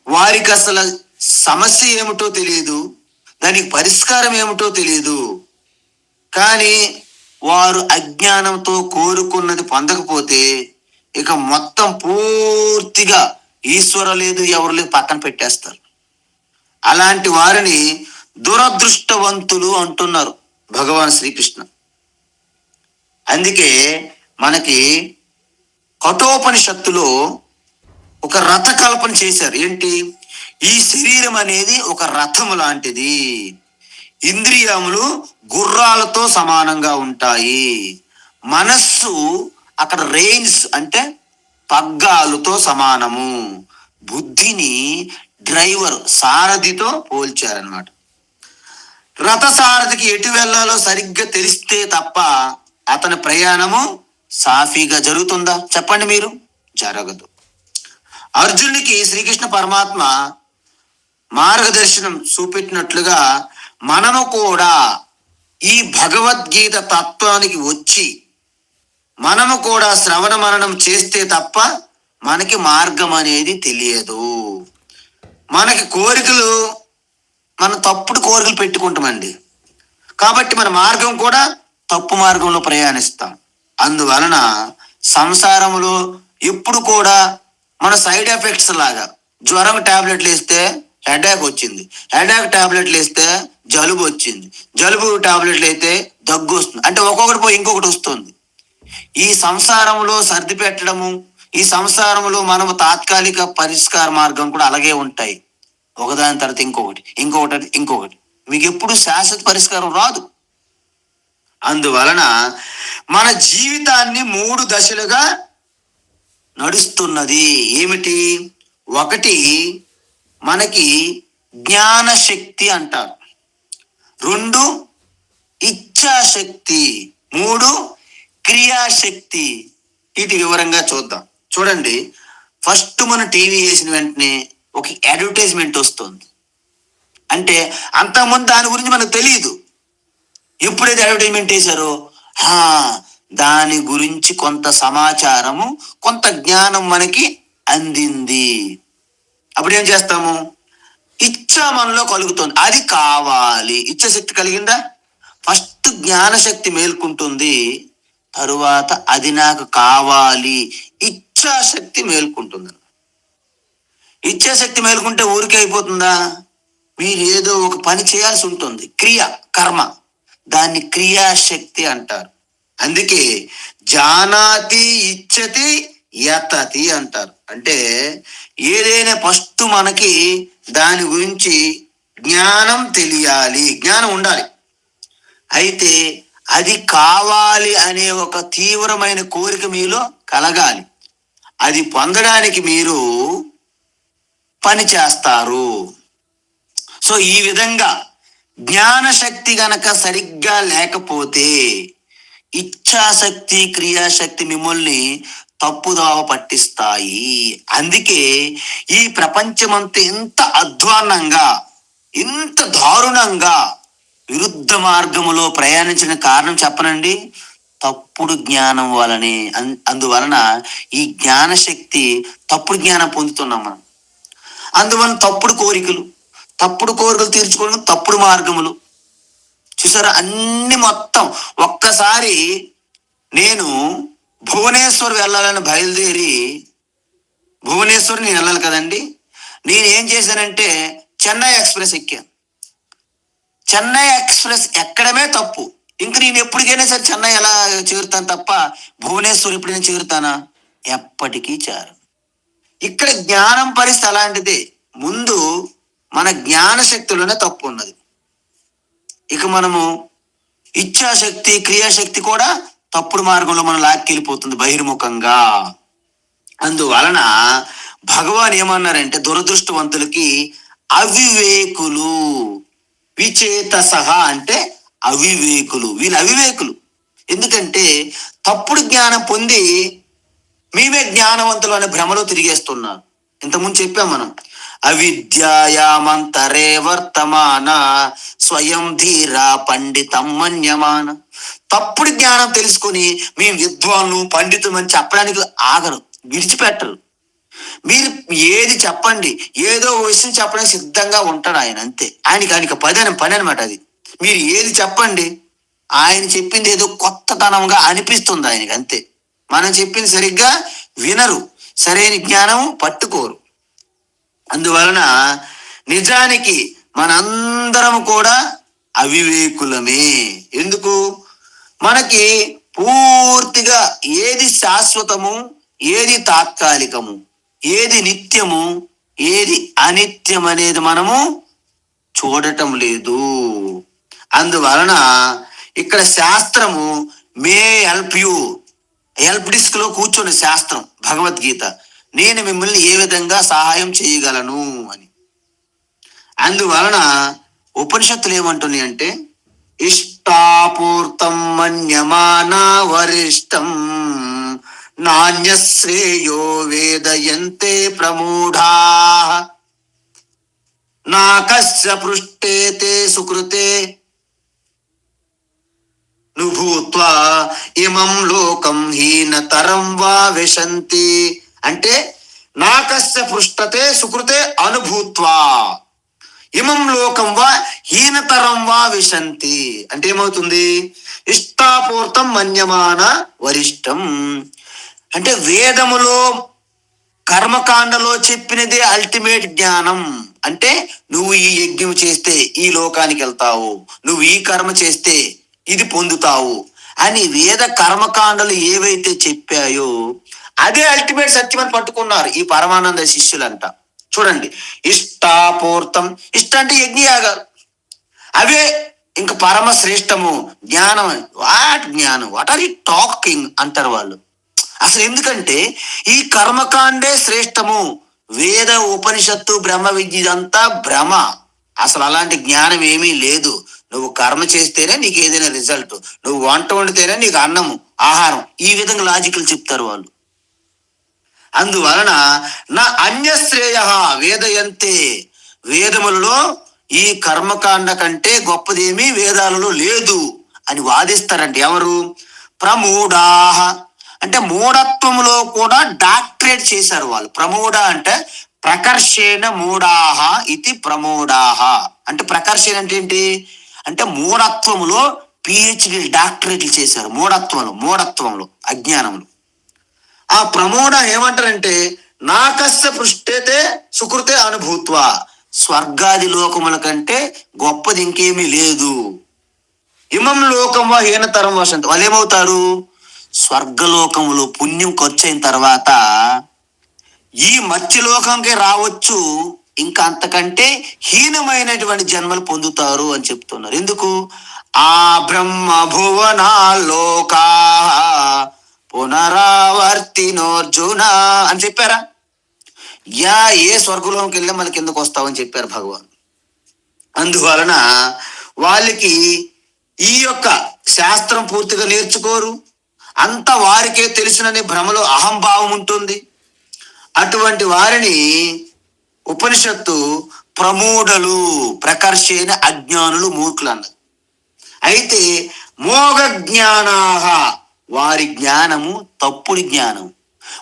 వారికి అసలు సమస్య ఏమిటో తెలియదు, దానికి పరిష్కారం ఏమిటో తెలియదు. కానీ వారు అజ్ఞానంతో కోరుకున్నది పొందకపోతే ఇక మొత్తం పూర్తిగా ఈశ్వర లేదు, ఎవరు లేదు, పక్కన పెట్టేస్తారు. అలాంటి వారిని దురదృష్టవంతులు అంటున్నారు భగవాన్ శ్రీకృష్ణ. అందుకే మనకి కఠోపనిషత్తులో ఒక రథ కల్పన చేశారు. ఏంటి? ఈ శరీరం అనేది ఒక రథము లాంటిది, ఇంద్రియములు గుర్రాలతో సమానంగా ఉంటాయి, మనస్సు అక్కడ రెయిన్స్ అంటే పగ్గాలతో సమానము, బుద్ధిని డ్రైవర్ సారథితో పోల్చారనమాట. రథసారథికి ఎటు వెళ్ళాలో సరిగ్గా తెలిస్తే తప్ప అతని ప్రయాణము సాఫీగా జరుగుతుందా? చెప్పండి మీరు. జరగదు. అర్జునుడికి శ్రీకృష్ణ పరమాత్మ మార్గదర్శనం చూపెట్టినట్లుగా మనము కూడా ఈ భగవద్గీత తత్వానికి వచ్చి మనము కూడా శ్రవణ మననం చేస్తే తప్ప మనకి మార్గం అనేది తెలియదు. మనకి కోరికలు, మనం తప్పుడు కోరికలు పెట్టుకుంటామండి. కాబట్టి మన మార్గం కూడా తప్పు మార్గంలో ప్రయాణిస్తాం. అందువలన సంసారంలో ఎప్పుడు కూడా మన సైడ్ ఎఫెక్ట్స్ లాగా జ్వరం టాబ్లెట్లు వేస్తే హెడేక్ వచ్చింది, హెడేక్ టాబ్లెట్లు వేస్తే జలుబు వచ్చింది, జలుబు టాబ్లెట్లు అయితే దగ్గు వస్తుంది, అంటే ఒక్కొక్కటి పోయి ఇంకొకటి వస్తుంది. ఈ సంసారంలో సర్ది పెట్టడము, ఈ సంసారంలో మనము తాత్కాలిక పరిష్కార మార్గం కూడా అలాగే ఉంటాయి. ఒకదాని తర్వాత ఇంకొకటి, ఇంకొకటి, ఇంకొకటి. మీకు ఎప్పుడు శాశ్వత పరిష్కారం రాదు. అందువలన మన జీవితాన్ని 3 దశలుగా నడుస్తున్నది. ఏమిటి? 1 మనకి జ్ఞానశక్తి అంటారు, 2 ఇచ్ఛాశక్తి, 3 క్రియాశక్తి. ఇది వివరంగా చూద్దాం. చూడండి, ఫస్ట్ మన టీవీ వేసిన వెంటనే ఒక అడ్వర్టైజ్మెంట్ వస్తుంది. అంటే అంతకుముందు దాని గురించి మనకు తెలియదు. ఎప్పుడైతే అడ్వర్టైజ్మెంట్ వేశారో దాని గురించి కొంత సమాచారము, కొంత జ్ఞానం మనకి అందింది. అప్పుడు ఏం చేస్తాము? ఇచ్చ మనలో కలుగుతుంది, అది కావాలి. ఇచ్ఛాశక్తి కలిగిందా? ఫస్ట్ జ్ఞానశక్తి మేల్కుంటుంది, తరువాత అది నాకు కావాలి ఇచ్ఛాశక్తి మేల్కుంటుంది. ఇచ్ఛాశక్తి మేల్కుంటే ఊరికే అయిపోతుందా? మీరు ఏదో ఒక పని చేయాల్సి ఉంటుంది, క్రియ, కర్మ. దాన్ని క్రియాశక్తి అంటారు. అందుకే జానాతి ఇచ్చతి యతతి అంటారు. అంటే ఏదైనా ఫస్ట్ మనకి దాని గురించి జ్ఞానం తెలియాలి, జ్ఞానం ఉండాలి. అయితే అది కావాలి అనే ఒక తీవ్రమైన కోరిక మీలో కలగాలి. అది పొందడానికి మీరు పని చేస్తారు. సో ఈ విధంగా జ్ఞానశక్తి గనక సరిగ్గా లేకపోతే ఇచ్ఛాశక్తి, క్రియాశక్తి మిమ్మల్ని తప్పుదావ పట్టిస్తాయి. అందుకే ఈ ప్రపంచమంతా ఇంత అధ్వాన్నంగా, ఇంత దారుణంగా విరుద్ధ మార్గములో ప్రయాణించిన కారణం చెప్పనండి, తప్పుడు జ్ఞానం వలనే. అందువలన ఈ జ్ఞానశక్తి, తప్పుడు జ్ఞానం పొందుతున్నాం మనం. అందువలన తప్పుడు కోరికలు తీర్చుకోవడం, తప్పుడు మార్గములు. చూసారా, అన్ని మొత్తం. ఒక్కసారి నేను భువనేశ్వర్ వెళ్ళాలని బయలుదేరి, భువనేశ్వర్ నేను వెళ్ళాలి కదండి, నేను ఏం చేశానంటే చెన్నై ఎక్స్ప్రెస్ ఎక్కాను. చెన్నై ఎక్స్ప్రెస్ ఎక్కడమే తప్పు. ఇంక నేను ఎప్పటికైనా సరే చెన్నై ఎలా చేరుతాను తప్ప భువనేశ్వర్ ఎప్పుడైనా చేరుతానా? ఎప్పటికీ చేరు. ఇక్కడ జ్ఞానం పరిస్థితి అలాంటిదే. ముందు మన జ్ఞానశక్తిలోనే తప్పు ఉన్నది. ఇక మనము ఇచ్ఛాశక్తి, క్రియాశక్తి కూడా తప్పుడు మార్గంలో మనం లాక్కెళ్ళిపోతుంది బహిర్ముఖంగా. అందువలన భగవాన్ ఏమన్నారంటే, దురదృష్టవంతులకి అవివేకులు, విచేతసహ అంటే అవివేకులు. వీళ్ళు అవివేకులు. ఎందుకంటే తప్పుడు జ్ఞానం పొంది మేమే జ్ఞానవంతులు అనే భ్రమలో తిరిగేస్తున్నారు. ఇంతకుముందు చెప్పాం మనం, అవిద్యాయామంతరే వర్తమాన స్వయం ధీరా పండితం మన్యమాన. తప్పుడు జ్ఞానం తెలుసుకొని మేము విద్వాన్లు, పండితులు అని చెప్పడానికి ఆగరు, విడిచిపెట్టరు. మీరు ఏది చెప్పండి, ఏదో విషయం చెప్పడానికి సిద్ధంగా ఉంటాడు ఆయన, అంతే. ఆయనకి పని అనమాట అది. మీరు ఏది చెప్పండి, ఆయన చెప్పింది ఏదో కొత్తతనంగా అనిపిస్తుంది ఆయనకి, అంతే. మనం చెప్పింది సరిగ్గా వినరు, సరైన జ్ఞానం పట్టుకోరు. అందువలన నిజానికి మనందరం కూడా అవివేకులమే. ఎందుకు? మనకి పూర్తిగా ఏది శాశ్వతము, ఏది తాత్కాలికము, ఏది నిత్యము, ఏది అనిత్యం అనేది మనము చూడటం లేదు. అందువలన ఇక్కడ శాస్త్రము మే హెల్ప్ డిస్క్ లో కూర్చొని శాస్త్రం భగవద్గీత, నేను మిమ్మల్ని ఏ విధంగా సహాయం చేయగలను అని. అందువలన ఉపనిషత్తులు ఏమంటున్నాయి అంటే, ఇష్టాపూర్తం మన్యమానా వరిష్టం నాణ్యశ్రేయో వేదయంతే ప్రమూఢా నాకస్య పృష్టే తే సుకృతే నుభూత్వా ఇమం లోకం హీనతరం వా విశంతి. అంటే నాకస్య పృష్టతే సుకృతే అనుభూత్వా ఇమం లోకం వా హీనతరం వా విశంతి. అంటే ఏమవుతుంది? ఇష్టాపూర్తం మన్యమాన వరిష్టం అంటే వేదములో కర్మకాండలో చెప్పినదే అల్టిమేట్ జ్ఞానం. అంటే నువ్వు ఈ యజ్ఞం చేస్తే ఈ లోకానికి వెళ్తావు, నువ్వు ఈ కర్మ చేస్తే ఇది పొందుతావు అని వేద కర్మకాండలు ఏవైతే చెప్పాయో అదే అల్టిమేట్ సత్యం అని పట్టుకున్నారు ఈ పరమానంద శిష్యులంట. చూడండి, ఇష్టాపూర్తం, ఇష్ట అంటే యజ్ఞయాగాలు, అవే ఇంకా పరమ శ్రేష్టము జ్ఞానం. వాట్ జ్ఞానం, వాట్ ఆర్ యు టాకింగ్ అంటారు వాళ్ళు. అసలు ఎందుకంటే ఈ కర్మకాండే శ్రేష్టము, వేద ఉపనిషత్తు బ్రహ్మ విద్య ఇదంతా భ్రమ. అసలు అలాంటి జ్ఞానం ఏమీ లేదు. నువ్వు కర్మ చేస్తేనే నీకు ఏదైనా రిజల్ట్, నువ్వు వంట వండితేనే నీకు అన్నము ఆహారం, ఈ విధంగా లాజికల్ చెప్తారు వాళ్ళు. అందువలన నా అన్యశ్రేయ వేదయంతే, వేదములలో ఈ కర్మకాండ కంటే గొప్పదేమీ వేదాలలో లేదు అని వాదిస్తారంటే ఎవరు? ప్రమూఢాహ అంటే మూఢత్వంలో కూడా డాక్టరేట్ చేశారు వాళ్ళు. ప్రమూఢ అంటే ప్రకర్షేణ మూఢాహ ఇది ప్రమూఢాహ. అంటే ప్రకర్షణ అంటే ఏంటి అంటే మూఢత్వములో పిహెచ్డి డాక్టరేట్లు చేశారు. మూఢత్వంలో అజ్ఞానంలో. ఆ ప్రమోద ఏమంటారంటే నాకస్య పృష్ఠతే సుకృతే అనుభూత్వ, స్వర్గాది లోకముల కంటే గొప్పది ఇంకేమీ లేదు. ఇమం లోకం వా హీనతరం వసంత, వాళ్ళు ఏమవుతారు? స్వర్గలోకములో పుణ్యం ఖర్చు అయిన తర్వాత ఈ మత్స్యలోకంకి రావచ్చు, ఇంకా అంతకంటే హీనమైనటువంటి జన్మలు పొందుతారు అని చెప్తున్నారు. ఎందుకు? ఆ బ్రహ్మ భువనాలోకా పునరావర్తినోర్జున అని చెప్పారా? ఏ స్వర్గంలోకి వెళ్ళి మళ్ళీ కిందకు వస్తావని చెప్పారు భగవాన్. అందువలన వాళ్ళకి ఈ యొక్క శాస్త్రం పూర్తిగా నేర్చుకోరు, అంత వారికే తెలిసినని భ్రమలో అహంభావం ఉంటుంది. అటువంటి వారిని ఉపనిషత్తు ప్రమూఢలు, ప్రకర్షేణ అజ్ఞానులు, మూర్ఖులు అన్నది. అయితే మోగ జ్ఞానాహ, వారి జ్ఞానము తప్పుడు జ్ఞానం.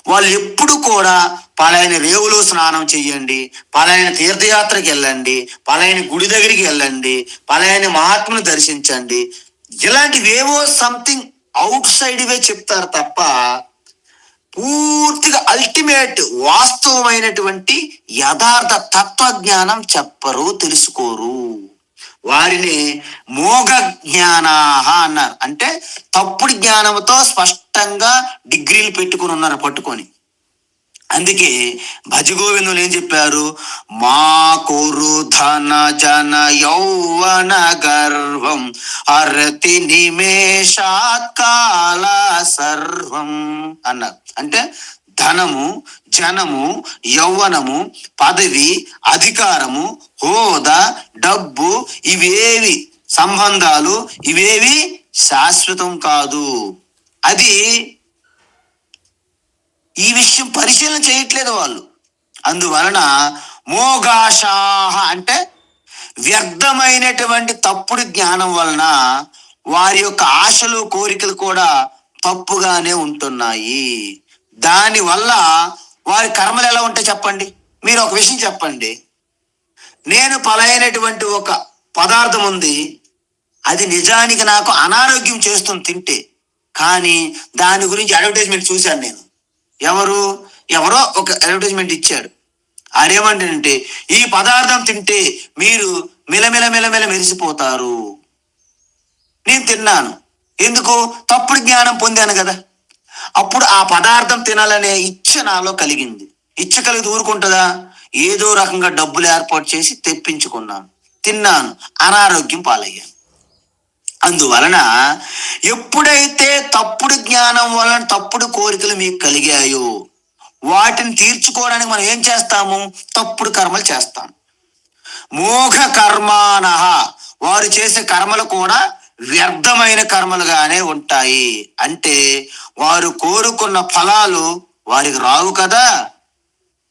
వాళ్ళు ఎప్పుడు కూడా పలాయన రేవులో స్నానం చెయ్యండి, పలాయన తీర్థయాత్రకి వెళ్ళండి, పలాయన గుడి దగ్గరికి వెళ్ళండి, పలాయన మహాత్ముని దర్శించండి, ఇలాంటివేవో సంథింగ్ అవుట్ సైడ్ వే చెప్తారు తప్ప పూర్తిగా అల్టిమేట్ వాస్తవమైనటువంటి యథార్థ తత్వజ్ఞానం చెప్పరు, తెలుసుకోరు. వారిని మోగ జ్ఞానాహ అన్నారు. అంటే తప్పుడు జ్ఞానంతో స్పష్టంగా డిగ్రీలు పెట్టుకుని ఉన్నారు పట్టుకొని. అందుకే భజగోవిందులు ఏం చెప్పారు? మా కురు ధన జన యౌవన గర్వం అరతి నిమేషాత్ కాల సర్వం అన్నారు. అంటే ధనము, జనము, యౌవనము, పదవి, అధికారము, హోదా, డబ్బు, ఇవేవి సంబంధాలు, ఇవేవి శాశ్వతం కాదు. అది ఈ విషయం పరిశీలన చేయట్లేదు వాళ్ళు. అందువలన మోగాషాహ అంటే వ్యర్థమైనటువంటి తప్పుడు జ్ఞానం వలన వారి యొక్క ఆశలు, కోరికలు కూడా తప్పుగానే ఉంటున్నాయి. దానివల్ల వారి కర్మలు ఎలా ఉంటాయి చెప్పండి? మీరు ఒక విషయం చెప్పండి. నేను పలైనటువంటి ఒక పదార్థం ఉంది, అది నిజానికి నాకు అనారోగ్యం చేస్తుంది తింటే, కానీ దాని గురించి అడ్వర్టైజ్మెంట్ చూశాను నేను. ఎవరో ఒక అడ్వర్టైజ్మెంట్ ఇచ్చాడు. ఆడేమంటాడంటే ఈ పదార్థం తింటే మీరు మెలమెల మెరిసిపోతారు. నేను తిన్నాను. ఎందుకు? తప్పుడు జ్ఞానం పొందాను కదా. అప్పుడు ఆ పదార్థం తినాలనే ఇచ్చ నాలో కలిగింది. ఇచ్చ కలిగి ఊరుకుంటుందా? ఏదో రకంగా డబ్బులు ఏర్పాటు చేసి తెప్పించుకున్నాను, తిన్నాను, అనారోగ్యం పాలయ్యాను. అందువలన ఎప్పుడైతే తప్పుడు జ్ఞానం వలన తప్పుడు కోరికలు మీకు కలిగాయో వాటిని తీర్చుకోవడానికి మనం ఏం చేస్తాము? తప్పుడు కర్మలు చేస్తాం. మోఘ కర్మాణ, వారు చేసే కర్మలు కూడా వ్యర్థమైన కర్మలుగానే ఉంటాయి. అంటే వారు కోరుకున్న ఫలాలు వారికి రావు కదా.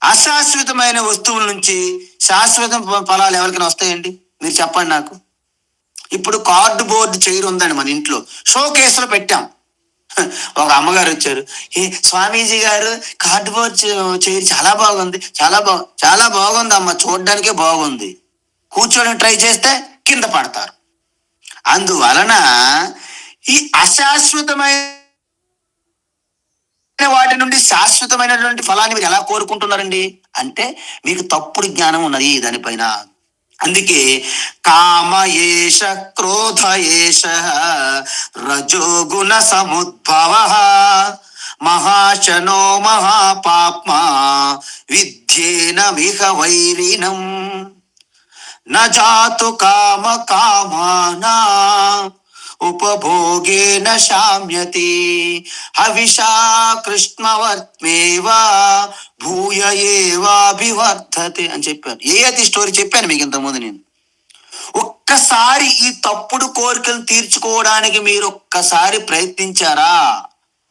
అశాశ్వతమైన వస్తువుల నుంచి శాశ్వత ఫలాలు ఎవరికైనా వస్తాయండి? మీరు చెప్పండి నాకు. ఇప్పుడు కార్డు బోర్డు చైర్ ఉందండి మన ఇంట్లో, షో కేసులో పెట్టాం. ఒక అమ్మగారు వచ్చారు, ఏ స్వామీజీ గారు కార్డు బోర్డు చైర్ చాలా బాగుంది, చాలా బాగుంది అమ్మ, చూడడానికే బాగుంది, కూర్చోడానికి ట్రై చేస్తే కింద పడతారు. అందువలన ఈ అశాశ్వతమైన వాటి నుండి శాశ్వతమైనటువంటి ఫలాన్ని మీరు ఎలా కోరుకుంటున్నారండి అంటే మీకు తప్పుడు జ్ఞానం ఉన్నది దానిపైన. అందుకే కామ ఏష క్రోధ ఏష రజోగుణ సముద్భవ మహాశనో మహాపాప్మా విద్యేన మిహ వైరిణం నజాతు కామ కామానా ఉపభోగేన శామ్యతి హవిషా కృష్ణవర్త్మేవ భూయ ఏవాభివర్ధతే అని చెప్పాను. ఏది స్టోరీ చెప్పాను మీకు ఇంతకుముందు నేను. ఒక్కసారి ఈ తప్పుడు కోరికలు తీర్చుకోవడానికి మీరు ఒక్కసారి ప్రయత్నించారా,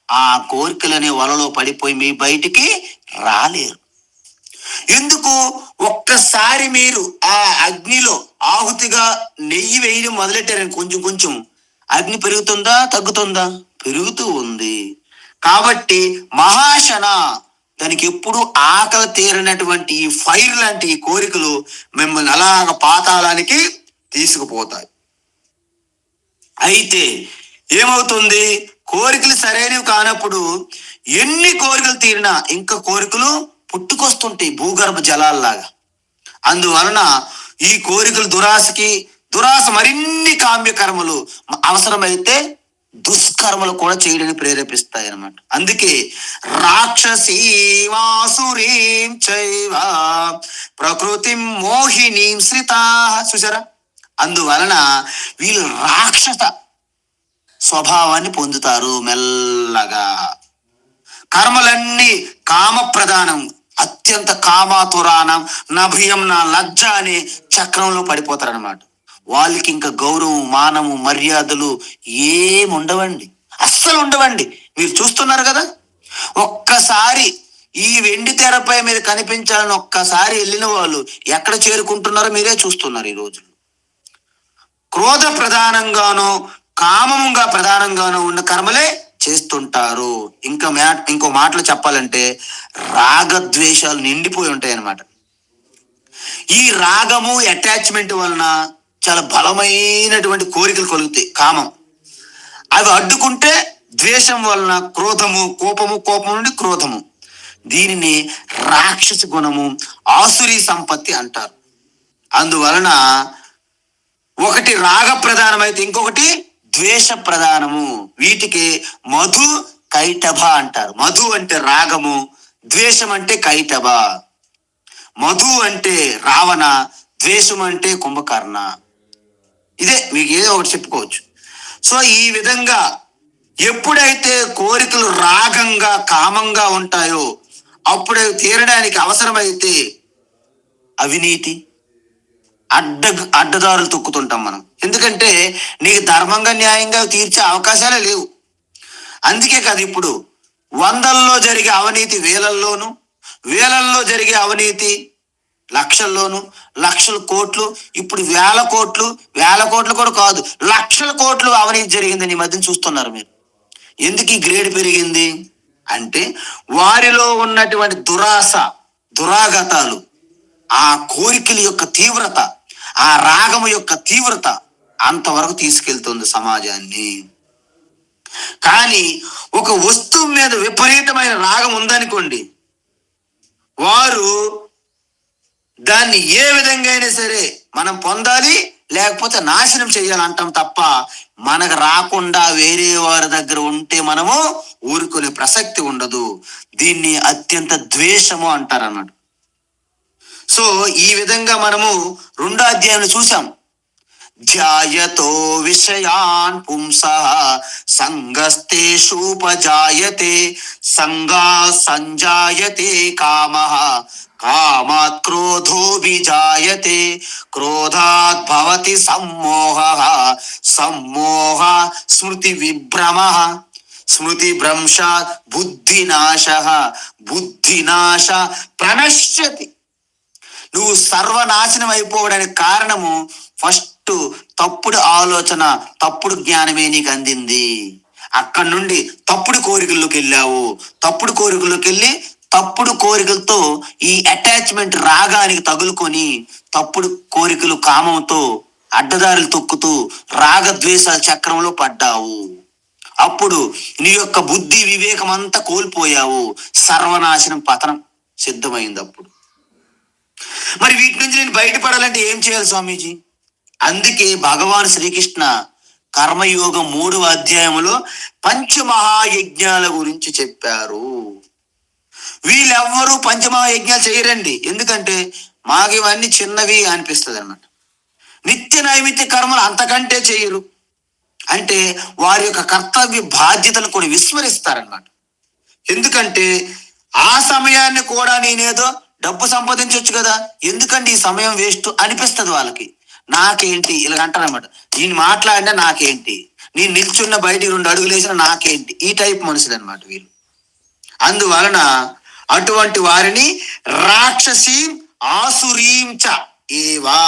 ఆ కోరికలనే వలలో పడిపోయి మీ బయటికి రాలేరు. ఎందుకు? ఒక్కసారి మీరు ఆ అగ్నిలో ఆహుతిగా నెయ్యి వేయడం మొదలెట్టారని కొంచెం కొంచెం అగ్ని పెరుగుతుందా తగ్గుతుందా? పెరుగుతూ ఉంది. కాబట్టి మహాశన, దానికి ఎప్పుడు ఆకలి తీరినటువంటి ఈ ఫైర్ లాంటి ఈ కోరికలు మిమ్మల్ని అలాగ పాతాళానికి తీసుకుపోతాయి. అయితే ఏమవుతుంది? కోరికలు సరైనవి కానప్పుడు ఎన్ని కోరికలు తీరినా ఇంకా కోరికలు పుట్టుకొస్తుంటాయి భూగర్భ జలాల్లాగా. అందువలన ఈ కోరికలు దురాశ మరిన్ని కామ్యకర్మలు, అవసరమైతే దుష్కర్మలు కూడా చేయడానికి ప్రేరేపిస్తాయి అన్నమాట. అందుకే రాక్షసీమాసురీం చైవ ప్రకృతి మోహినీం శ్రితా, చూసారా? అందువలన వీళ్ళు రాక్షస స్వభావాన్ని పొందుతారు మెల్లగా. కర్మలన్నీ కామ ప్రధానం, అత్యంత కామాతురానం నభయం నా లజ్జ అనే చక్రంలో పడిపోతారనమాట. వాళ్ళకి ఇంకా గౌరవం, మానము, మర్యాదలు ఏమి ఉండవండి, అస్సలు ఉండవండి. మీరు చూస్తున్నారు కదా, ఒక్కసారి ఈ వెండి తెరపై మీద కనిపించాలని ఒక్కసారి వెళ్ళిన వాళ్ళు ఎక్కడ చేరుకుంటున్నారో మీరే చూస్తున్నారు ఈ రోజు. క్రోధ ప్రధానంగానో కామముగా ప్రధానంగానో ఉన్న కర్మలే చేస్తుంటారు. ఇంకో మాటలు చెప్పాలంటే రాగద్వేషాలు నిండిపోయి ఉంటాయి అన్నమాట. ఈ రాగము అటాచ్మెంట్ వలన చాలా బలమైనటువంటి కోరికలు కలుగుతాయి. కామం అవి అడ్డుకుంటే ద్వేషం వలన క్రోధము, కోపం నుండి క్రోధము. దీనిని రాక్షస గుణము, ఆసురీ సంపత్తి అంటారు. అందువలన ఒకటి రాగ ప్రధానమైతే ఇంకొకటి ద్వేష ప్రధానము. వీటికి మధు కైటభ అంటారు. మధు అంటే రాగము, ద్వేషం అంటే కైటభ. మధు అంటే రావణ, ద్వేషం అంటే కుంభకర్ణ. ఇదే మీకు ఏదో ఒకటి చెప్పుకోవచ్చు. సో ఈ విధంగా ఎప్పుడైతే కోరికలు రాగంగా కామంగా ఉంటాయో అప్పుడు తీరడానికి అవసరమైతే అవినీతి, అడ్డదారులు తొక్కుతుంటాం మనం. ఎందుకంటే నీకు ధర్మంగా న్యాయంగా తీర్చే అవకాశాలే లేవు. అందుకే కదా ఇప్పుడు 100ల్లో జరిగే అవినీతి వేలల్లోను, వేలల్లో జరిగే అవినీతి లక్షల్లోను, లక్షల కోట్లు, ఇప్పుడు వేల కోట్లు కూడా కాదు, లక్షల కోట్లు అవినీతి జరిగిందని ఈ మధ్యన చూస్తున్నారు మీరు. ఎందుకు ఈ గ్రేడ్ పెరిగింది అంటే వారిలో ఉన్నటువంటి దురాశ, దురాగతాలు, ఆ కోరికల యొక్క తీవ్రత, ఆ రాగము యొక్క తీవ్రత అంతవరకు తీసుకెళ్తుంది సమాజాన్ని. కానీ ఒక వస్తువు మీద విపరీతమైన రాగం ఉందనుకోండి, వారు దాన్ని ఏ విధంగా అయినా సరే మనం పొందాలి, లేకపోతే నాశనం చేయాలంటాం తప్ప మనకు రాకుండా వేరే వారి దగ్గర ఉంటే మనము ఊరుకునే ప్రసక్తి ఉండదు. దీన్ని అత్యంత ద్వేషము అంటారు అన్నాడు. సో ఈ విధంగా మనము 2వ అధ్యాయంలో చూసాం. ధ్యాయతో విషయాన్ పుంసః సంగస్తేషూపజాయతే సంగా సంజాయతే కామః కామాత్ క్రోధోభిజాయతే క్రోధాత్ భవతి సమ్మోహః సమ్మోహ స్మృతి విభ్రమః స్మృతి భ్రంశాత్ బుద్ధినాశః బుద్ధినాశ ప్రణశ్యతి. నువ్వు సర్వనాశనం అయిపోవడానికి కారణము ఫస్ట్ తప్పుడు ఆలోచన, తప్పుడు జ్ఞానమే నీకు అందింది. అక్కడి నుండి తప్పుడు కోరికల్లోకి వెళ్ళావు. తప్పుడు కోరికల్లోకి వెళ్ళి తప్పుడు కోరికలతో ఈ అటాచ్మెంట్ రాగానికి తగులుకొని తప్పుడు కోరికలు కామంతో అడ్డదారులు తొక్కుతూ రాగద్వేషాల చక్రంలో పడ్డావు. అప్పుడు నీ యొక్క బుద్ధి వివేకం అంతా కోల్పోయావు. సర్వనాశనం, పతనం సిద్ధమైంది. అప్పుడు మరి వీటి నుంచి నేను బయటపడాలంటే ఏం చేయాలి స్వామీజీ? అందుకే భగవాన్ శ్రీకృష్ణ కర్మయోగం 3వ అధ్యాయంలో పంచమహాయజ్ఞాల గురించి చెప్పారు. వీళ్ళెవ్వరూ పంచమహాయజ్ఞాలు చేయరండి. ఎందుకంటే మాకు ఇవన్నీ చిన్నవి అనిపిస్తుంది అన్నమాట. నిత్య నైమిత్య కర్మలు అంతకంటే చేయరు. అంటే వారి యొక్క కర్తవ్య బాధ్యతలు కూడా విస్మరిస్తారన్నమాట. ఎందుకంటే ఆ సమయాన్ని కూడా నేనేదో డబ్బు సంపాదించవచ్చు కదా, ఎందుకంటే ఈ సమయం వేస్ట్ అనిపిస్తుంది వాళ్ళకి. నాకేంటి ఇలా అంటారనమాట. నేను మాట్లాడినా నాకేంటి, నేను నిల్చున్న బయటికి 2 అడుగులు వేసినా నాకేంటి, ఈ టైప్ మనుషులు అనమాట వీళ్ళు. అందువలన అటువంటి వారిని రాక్షసీ ఆసురీం చ ఏవా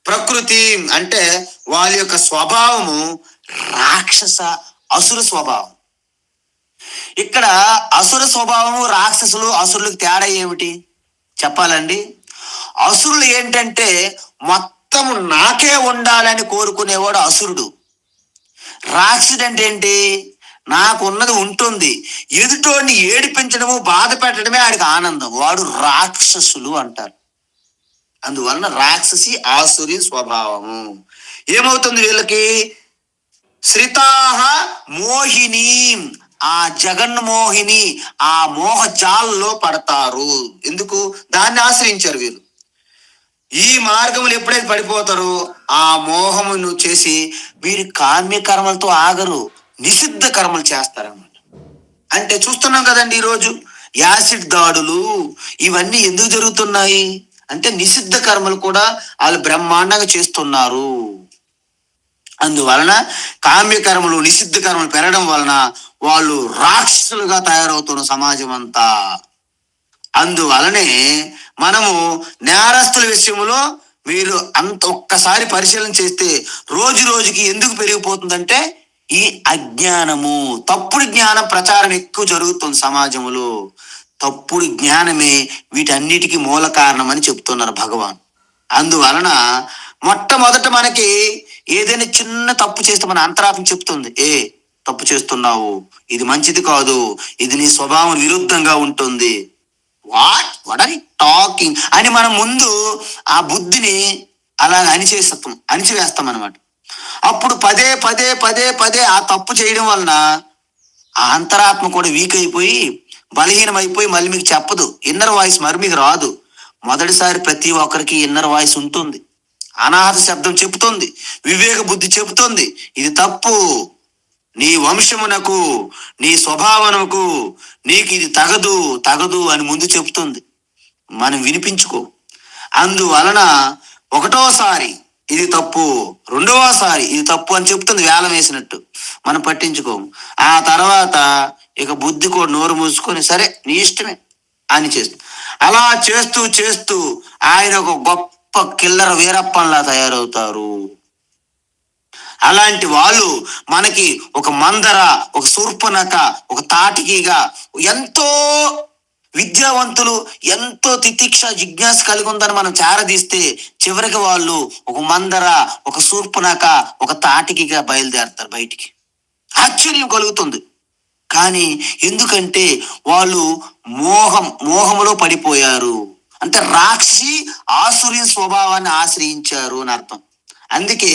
ప్రకృతి అంటే వాళ్ళ యొక్క స్వభావము రాక్షస అసుర స్వభావం. ఇక్కడ అసుర స్వభావము, రాక్షసులు, అసురులకు తేడా ఏమిటి చెప్పాలండి? అసురులు ఏంటంటే మొత్తము నాకే ఉండాలని కోరుకునేవాడు అసురుడు. రాక్షసుడు అంటే ఏంటి? నాకున్నది ఉంటుంది, ఎదుటోడిని ఏడిపించడము, బాధ పెట్టడమే ఆడికి ఆనందం. వాడు రాక్షసులు అంటారు. అందువలన రాక్షసి ఆసురి స్వభావము. ఏమవుతుంది వీళ్ళకి? శ్రితాహ మోహిని, ఆ జగన్మోహిని, ఆ మోహజాల్లో పడతారు. ఎందుకు? దాన్ని ఆశ్రయించారు వీళ్ళు. ఈ మార్గములు ఎప్పుడైతే పడిపోతారో ఆ మోహమును చేసి వీరి కామ్య కర్మలతో ఆగరు, నిషిద్ధ కర్మలు చేస్తారన్నమాట. అంటే చూస్తున్నాం కదండి ఈరోజు యాసిడ్ దాడులు ఇవన్నీ ఎందుకు జరుగుతున్నాయి అంటే నిషిద్ధ కర్మలు కూడా వాళ్ళు బ్రహ్మాండంగా చేస్తున్నారు. అందువలన కామ్యకర్మలు, నిషిద్ధ కర్మలు పెరగడం వలన వాళ్ళు రాక్షసులుగా తయారవుతున్న సమాజం అంతా. అందువలనే మనము నేరస్తుల విషయంలో మీరు అంత ఒక్కసారి పరిశీలన చేస్తే రోజు రోజుకి ఎందుకు పెరిగిపోతుందంటే ఈ అజ్ఞానము, తప్పుడు జ్ఞానం ప్రచారం ఎక్కువ జరుగుతుంది సమాజంలో. తప్పుడు జ్ఞానమే వీటన్నిటికీ మూల కారణం అని చెప్తున్నారు భగవాన్. అందువలన మొట్టమొదట మనకి ఏదైనా చిన్న తప్పు చేస్తే మన అంతరాత్మ చెప్తుంది, తప్పు చేస్తున్నావు, ఇది మంచిది కాదు, ఇది నీ స్వభావం విరుద్ధంగా ఉంటుంది, వాట్ ఆర్ యు టాకింగ్ అని మనం ముందు ఆ బుద్ధిని అలా అణిచివేస్తాం అనమాట. అప్పుడు పదే పదే పదే పదే ఆ తప్పు చేయడం వలన ఆ అంతరాత్మ కూడా వీక్ అయిపోయి బలహీనమైపోయి మళ్ళీ మీకు చెప్పదు. ఇన్నర్ వాయిస్ మరి మీకు రాదు. మొదటిసారి ప్రతి ఒక్కరికి ఇన్నర్ వాయిస్ ఉంటుంది, అనాహత శబ్దం చెబుతుంది, వివేక బుద్ధి చెబుతుంది, ఇది తప్పు, నీ వంశమునకు, నీ స్వభావనకు, నీకు ఇది తగదు అని ముందు చెబుతుంది. మనం వినిపించుకో. అందువలన ఒకటోసారి ఇది తప్పు, రెండవసారి ఇది తప్పు అని చెప్తుంది వేలం వేసినట్టు, మనం పట్టించుకోము. ఆ తర్వాత ఇక బుద్ధి కూడా నోరు మూసుకొని సరే నీ ఇష్టమే అని చేస్తుంది. అలా చేస్తూ చేస్తూ ఆయన ఒక గొప్ప కిల్లర వీరప్పంలా తయారవుతారు. అలాంటి వాళ్ళు మనకి ఒక మందర, ఒక శూర్పణఖ, ఒక తాటికిగా ఎంతో విద్యావంతులు, ఎంతో తితిక్ష జిజ్ఞాస కలిగి ఉందని మనం చేరదీస్తే చివరికి వాళ్ళు ఒక మందర, ఒక శూర్పణఖ, ఒక తాటికిగా బయలుదేరతారు బయటికి. ఆశ్చర్యం కలుగుతుంది. కానీ ఎందుకంటే వాళ్ళు మోహములో పడిపోయారు. అంటే రాక్షసి ఆసురి స్వభావాన్ని ఆశ్రయించారు అని అర్థం. అందుకే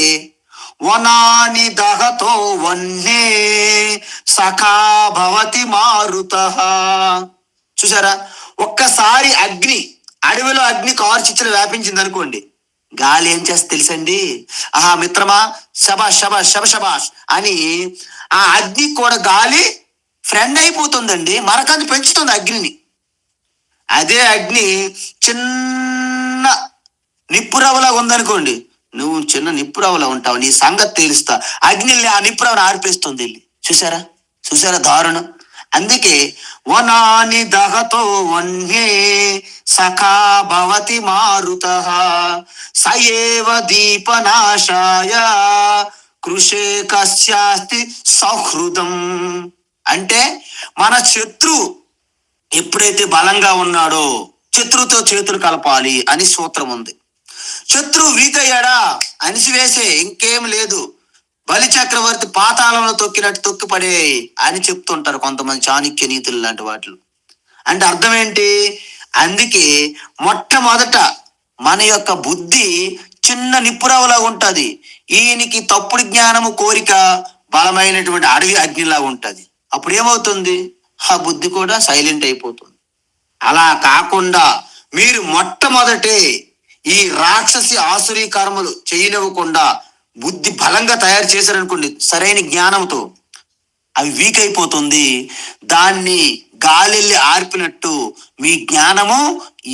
వనాని దహతో వన్నే సఖా భవతి మారుతః. చూసారా, ఒక్కసారి అడవిలో అగ్ని కార్చిచ్చులు వ్యాపించింది అనుకోండి, గాలి ఏం చేస్తే తెలుసండి? మిత్రమా, శబాష్ శబాష్ శబాష్ అని ఆ అగ్ని కూడా గాలి ఫ్రెండ్ అయిపోతుందండి, మరకాన్ని పెంచుతుంది అగ్నిని. అదే అగ్ని చిన్న నిప్పురవ్వలా ఉందనుకోండి, నువ్వు చిన్న నిప్పురవ్వలా ఉంటావు, నీ సంగతి తేలుస్తా. అగ్ని ఆ నిప్పురవ్వను ఆర్పేస్తుంది వెళ్ళి. చూసారా, చూసారా దారుణం. అందుకే వనాని దహతో వన్యే సఖా భవతి మారుత సయేవ దీపనాశాయ కృషే కస్యాస్తి సౌహృదం. అంటే మన శత్రువు ఎప్పుడైతే బలంగా ఉన్నాడో శత్రువుతో చేతులు కలపాలి అని సూత్రం ఉంది. శత్రువు వీక్ అయ్యాడా అణిసివేసే, ఇంకేం లేదు, బలి చక్రవర్తి పాతాళంలో తొక్కినట్టు తొక్కిపడే అని చెప్తుంటారు కొంతమంది చాణక్య నీతులు లాంటి వాటిలో. అంటే అర్థం ఏంటి? అందుకే మొట్టమొదట మన యొక్క బుద్ధి చిన్న నిప్పురవలా ఉంటది. ఈయనకి తప్పుడు జ్ఞానము కోరిక బలమైనటువంటి అడవి అగ్నిలా ఉంటది. అప్పుడు ఏమవుతుంది? ఆ బుద్ధి కూడా సైలెంట్ అయిపోతుంది. అలా కాకుండా మీరు మొట్టమొదటే ఈ రాక్షసి ఆసురీ కర్మలు చేయనివ్వకుండా బుద్ధి బలంగా తయారు చేశారనుకోండి సరైన జ్ఞానంతో, అవి వీక్ అయిపోతుంది. దాన్ని గాలిల్లి ఆర్పినట్టు మీ జ్ఞానము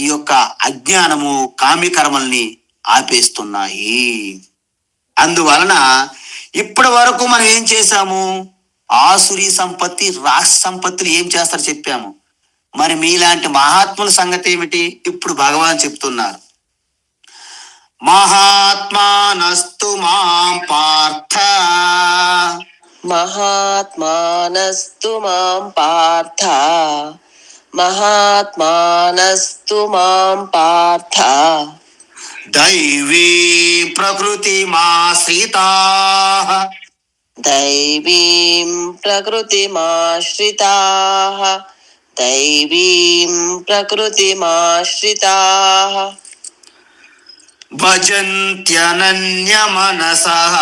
ఈ యొక్క అజ్ఞానము కామ్యకర్మల్ని ఆపేస్తున్నాయి. అందువలన ఇప్పటి వరకు మనం ఏం చేశాము? ఆసురీ సంపత్తి, రాక్షస సంపత్తులు ఏం చేస్తారో చెప్పాము. మరి మీలాంటి మహాత్ముల సంగతి ఏమిటి? ఇప్పుడు భగవాన్ చెప్తున్నారు, మహాత్మానస్తు మాం పార్థ మహాత్మానస్తు మాం పార్థ మహాత్మానస్తు మాం పార్థ దైవీ ప్రకృతిమాశ్రితాః దైవీం ప్రకృతిమాశ్రితాః దైవీం ప్రకృతిమాశ్రితాః భజంత్యనన్యమనసః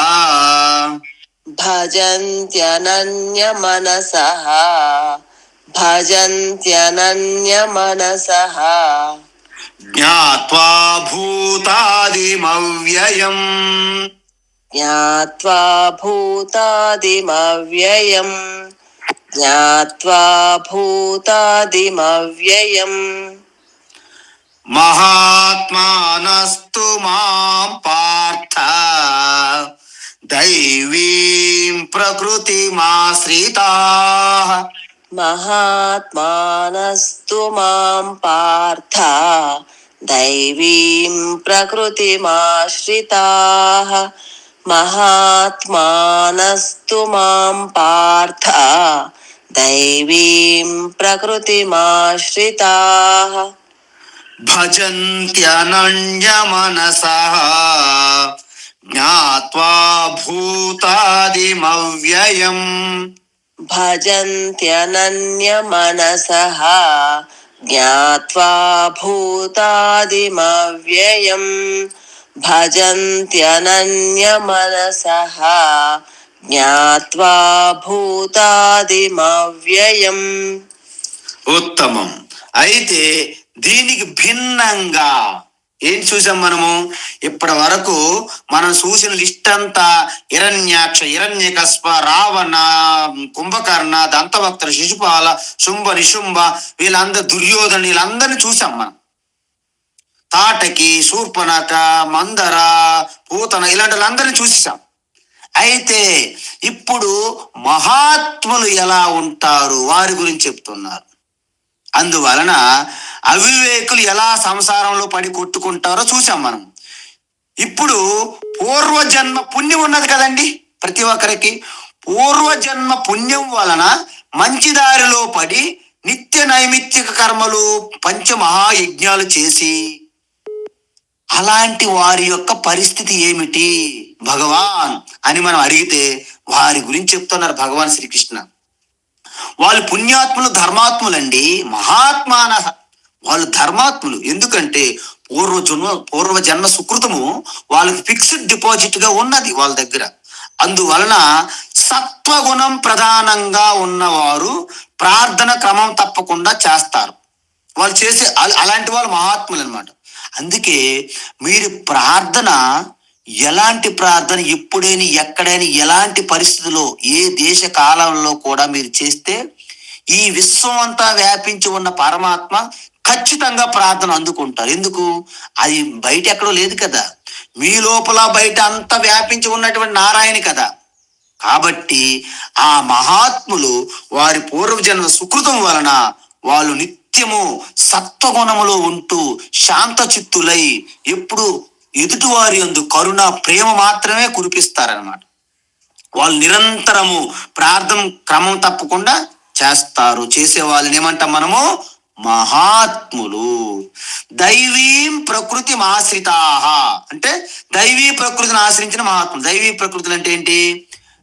భజంత్యనన్యమనసః భజంత్యనన్యమనసః జ్ఞాత్వా భూతాదిమవ్యయం జ్ఞాత్వా భూతాదిమవ్యయం జ్ఞాత్వా భూతాదిమవ్యయం మహాత్మానస్తు మాం పార్థ దైవీం ప్రకృతిమాశ్రితాః మహాత్మానస్తు మాం పార్థ దైవీం ప్రకృతిమాశ్రితాః మహాత్మానస్తు మాం పార్థ దైవీం ప్రకృతిమాశ్రితాః భజంత్యనన్యమనసః జ్ఞాత్వా భూతాదిమవ్యయం భజంత్యనన్యమనసః జ్ఞాత్వా భూతాదిమవ్యయం భజంత్యనన్యమనసః జ్ఞాత్వా భూతాదిమవ్యయం. ఉత్తమం. అయితే దీనికి భిన్నంగా ఏం చూసాం మనము? ఇప్పటి వరకు మనం చూసిన లిస్ట్ అంతా హిరణ్యాక్ష, హిరణ్యకస్ప, రావణ, కుంభకర్ణ, దంతభక్త, శిశుపాల, శుంభ, నిశుంభ, వీళ్ళందరూ, దుర్యోధన, వీళ్ళందరినీ చూసాం మనం. తాటకి, శూర్పణఖ, మందర, పూతన, ఇలాంటి వాళ్ళందరినీ చూసేసాం. అయితే ఇప్పుడు మహాత్ములు ఎలా ఉంటారు వారి గురించి చెప్తున్నారు. అందువలన అవివేకులు ఎలా సంసారంలో పడి కొట్టుకుంటారో చూసాం మనం. ఇప్పుడు పూర్వజన్మ పుణ్యం ఉన్నది కదండి ప్రతి ఒక్కరికి. పూర్వజన్మ పుణ్యం వలన మంచి దారిలో పడి నిత్య నైమిత్తిక కర్మలు, పంచమహాయజ్ఞాలు చేసి అలాంటి వారి యొక్క పరిస్థితి ఏమిటి భగవాన్ అని మనం అడిగితే వారి గురించి చెప్తున్నారు భగవాన్ శ్రీకృష్ణ. వాళ్ళు పుణ్యాత్ములు, ధర్మాత్ములండి. మహాత్మాన, వాళ్ళు ధర్మాత్ములు. ఎందుకంటే పూర్వజన్మ సుకృతము వాళ్ళకి ఫిక్స్డ్ డిపాజిట్ గా ఉన్నది వాళ్ళ దగ్గర. అందువలన సత్వగుణం ప్రధానంగా ఉన్నవారు ప్రార్థన క్రమం తప్పకుండా చేస్తారు. వాళ్ళు చేసే అలాంటి వాళ్ళు మహాత్ములు అన్నమాట. అందుకే మీరు ప్రార్థన, ఎలాంటి ప్రార్థన, ఎప్పుడైనా ఎక్కడైనా ఎలాంటి పరిస్థితుల్లో ఏ దేశ కాలంలో కూడా మీరు చేస్తే ఈ విశ్వం అంతా వ్యాపించి ఉన్న పరమాత్మ ఖచ్చితంగా ప్రార్థన అందుకుంటారు. ఎందుకు? అది బయట ఎక్కడో లేదు కదా, మీ లోపల బయట అంతా వ్యాపించి ఉన్నటువంటి నారాయణ కదా. కాబట్టి ఆ మహాత్ములు వారి పూర్వజన్మ సుకృతం వలన వాళ్ళు నిత్యము సత్వగుణములో ఉంటూ శాంత చిత్తులై ఎప్పుడు ఎదుటివారి యందు కరుణ ప్రేమ మాత్రమే కురిపిస్తారనమాట. వాళ్ళు నిరంతరము ప్రార్థన క్రమం తప్పకుండా చేస్తారు. చేసే వాళ్ళని ఏమంటాం మనము? మహాత్ములు. దైవీం ప్రకృతి ఆశ్రితాహ అంటే దైవీ ప్రకృతిని ఆశ్రయించిన మహాత్ములు. దైవీ ప్రకృతులు అంటే ఏంటి?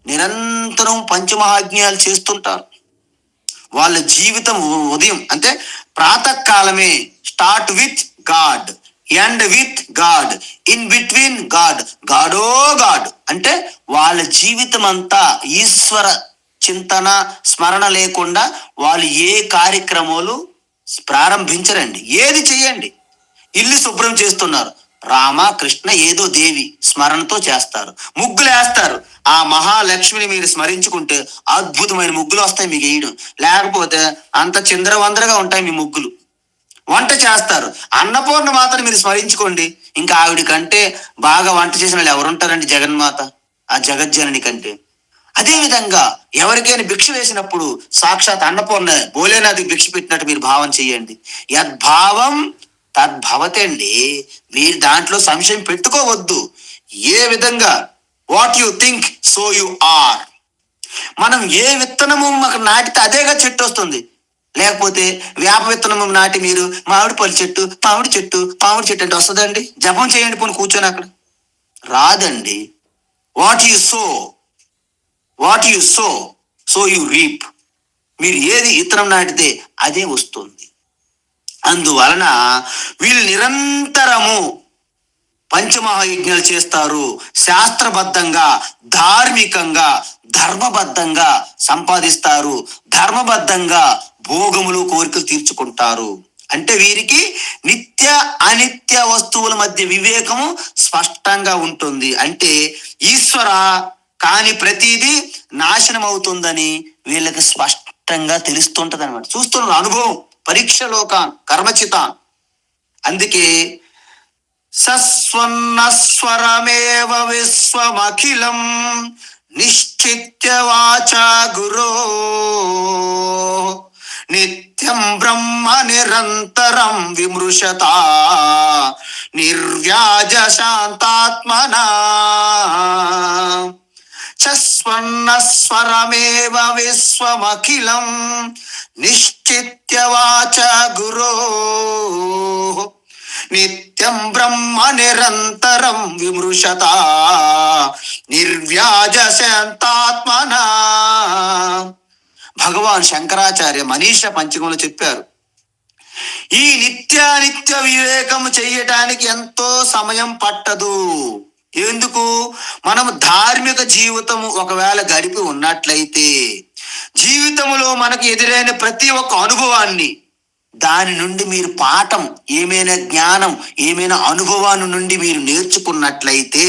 నిరంతరం పంచమహాజ్ఞాలు చేస్తుంటారు. వాళ్ళ జీవితం ఉదయం అంటే ప్రాతకాలమే start with God, end with God, in between God, గాడో గాడ్. అంటే వాళ్ళ జీవితం అంతా ఈశ్వర చింతన స్మరణ లేకుండా వాళ్ళు ఏ కార్యక్రమాలు ప్రారంభించరండి. ఏది చెయ్యండి, ఇల్లు శుభ్రం చేస్తున్నారు, రామ కృష్ణ ఏదో దేవి స్మరణతో చేస్తారు. ముగ్గులు వేస్తారు, ఆ మహాలక్ష్మిని మీరు స్మరించుకుంటే అద్భుతమైన ముగ్గులు వస్తాయి మీకు వేయడం. లేకపోతే అంత చిందరవందరగా ఉంటాయి మీ ముగ్గులు. వంట చేస్తారు, అన్నపూర్ణ మాతను మీరు స్మరించుకోండి, ఇంకా ఆవిడ కంటే బాగా వంట చేసిన వాళ్ళు ఎవరుంటారండి? జగన్మాత, ఆ జగజ్జనని కంటే. అదే విధంగా ఎవరికైనా భిక్ష వేసినప్పుడు సాక్షాత్ అన్నపూర్ణ భోలేనాథ్కి భిక్ష పెట్టినట్టు మీరు భావం చేయండి. యద్భావం తద్భవతే అండి. మీరు దాంట్లో సంశయం పెట్టుకోవద్దు. ఏ విధంగా what you think so you are. మనం ఏ విత్తనము మాకు నాటితే అదేగా చెట్టు వస్తుంది. లేకపోతే వేప విత్తనము నాటి మీరు మామిడి పళ్ళు చెట్టు, మామిడి చెట్టు, మామిడి చెట్టు అంటే వస్తుందండి? జపం చేయండి పోనీ కూర్చొని, అక్కడ రాదండి. What you so, what you so, so you reap. మీరు ఏది విత్తనం నాటితే అదే వస్తుంది. అందువలన వీళ్ళు నిరంతరము పంచమహాయజ్ఞాలు చేస్తారు. శాస్త్రబద్ధంగా, ధార్మికంగా, ధర్మబద్ధంగా సంపాదిస్తారు. ధర్మబద్ధంగా భోగములు కోరికలు తీర్చుకుంటారు. అంటే వీరికి నిత్య అనిత్య వస్తువుల మధ్య వివేకము స్పష్టంగా ఉంటుంది. అంటే ఈశ్వర కాని ప్రతిదీ నాశనం అవుతుందని వీళ్ళకి స్పష్టంగా తెలుస్తుంటది అనమాట. చూస్తున్న అనుభవం, పరీక్షలోక కర్మచిత. అందుకే సస్వన్నస్వరమేవ విశ్వమఖిలం నిశ్చిత్య వాచా గురో నిత్యం బ్రహ్మ నిరంతరం విమృశత నిర్వ్యాజ శాంతాత్మనా. స్వర్ణస్వరమేవ విశ్వమఖిలం నిశ్చిత్య వాచా గురో నిత్యం బ్రహ్మ నిరంతరం విమృశత నిర్వ్యాజ శాంతాత్మనా. భగవాన్ శంకరాచార్య మనీష పంచకంలో చెప్పారు, ఈ నిత్యానిత్య వివేకము చెయ్యటానికి ఎంతో సమయం పట్టదు. ఎందుకు? మనం ధార్మిక జీవితము ఒకవేళ గడిపి ఉన్నట్లయితే జీవితంలో మనకు ఎదురైన ప్రతి ఒక్క అనుభవాన్ని, దాని నుండి మీరు పాఠం, ఏమైనా జ్ఞానం, ఏమైనా అనుభవాన్ని నుండి మీరు నేర్చుకున్నట్లయితే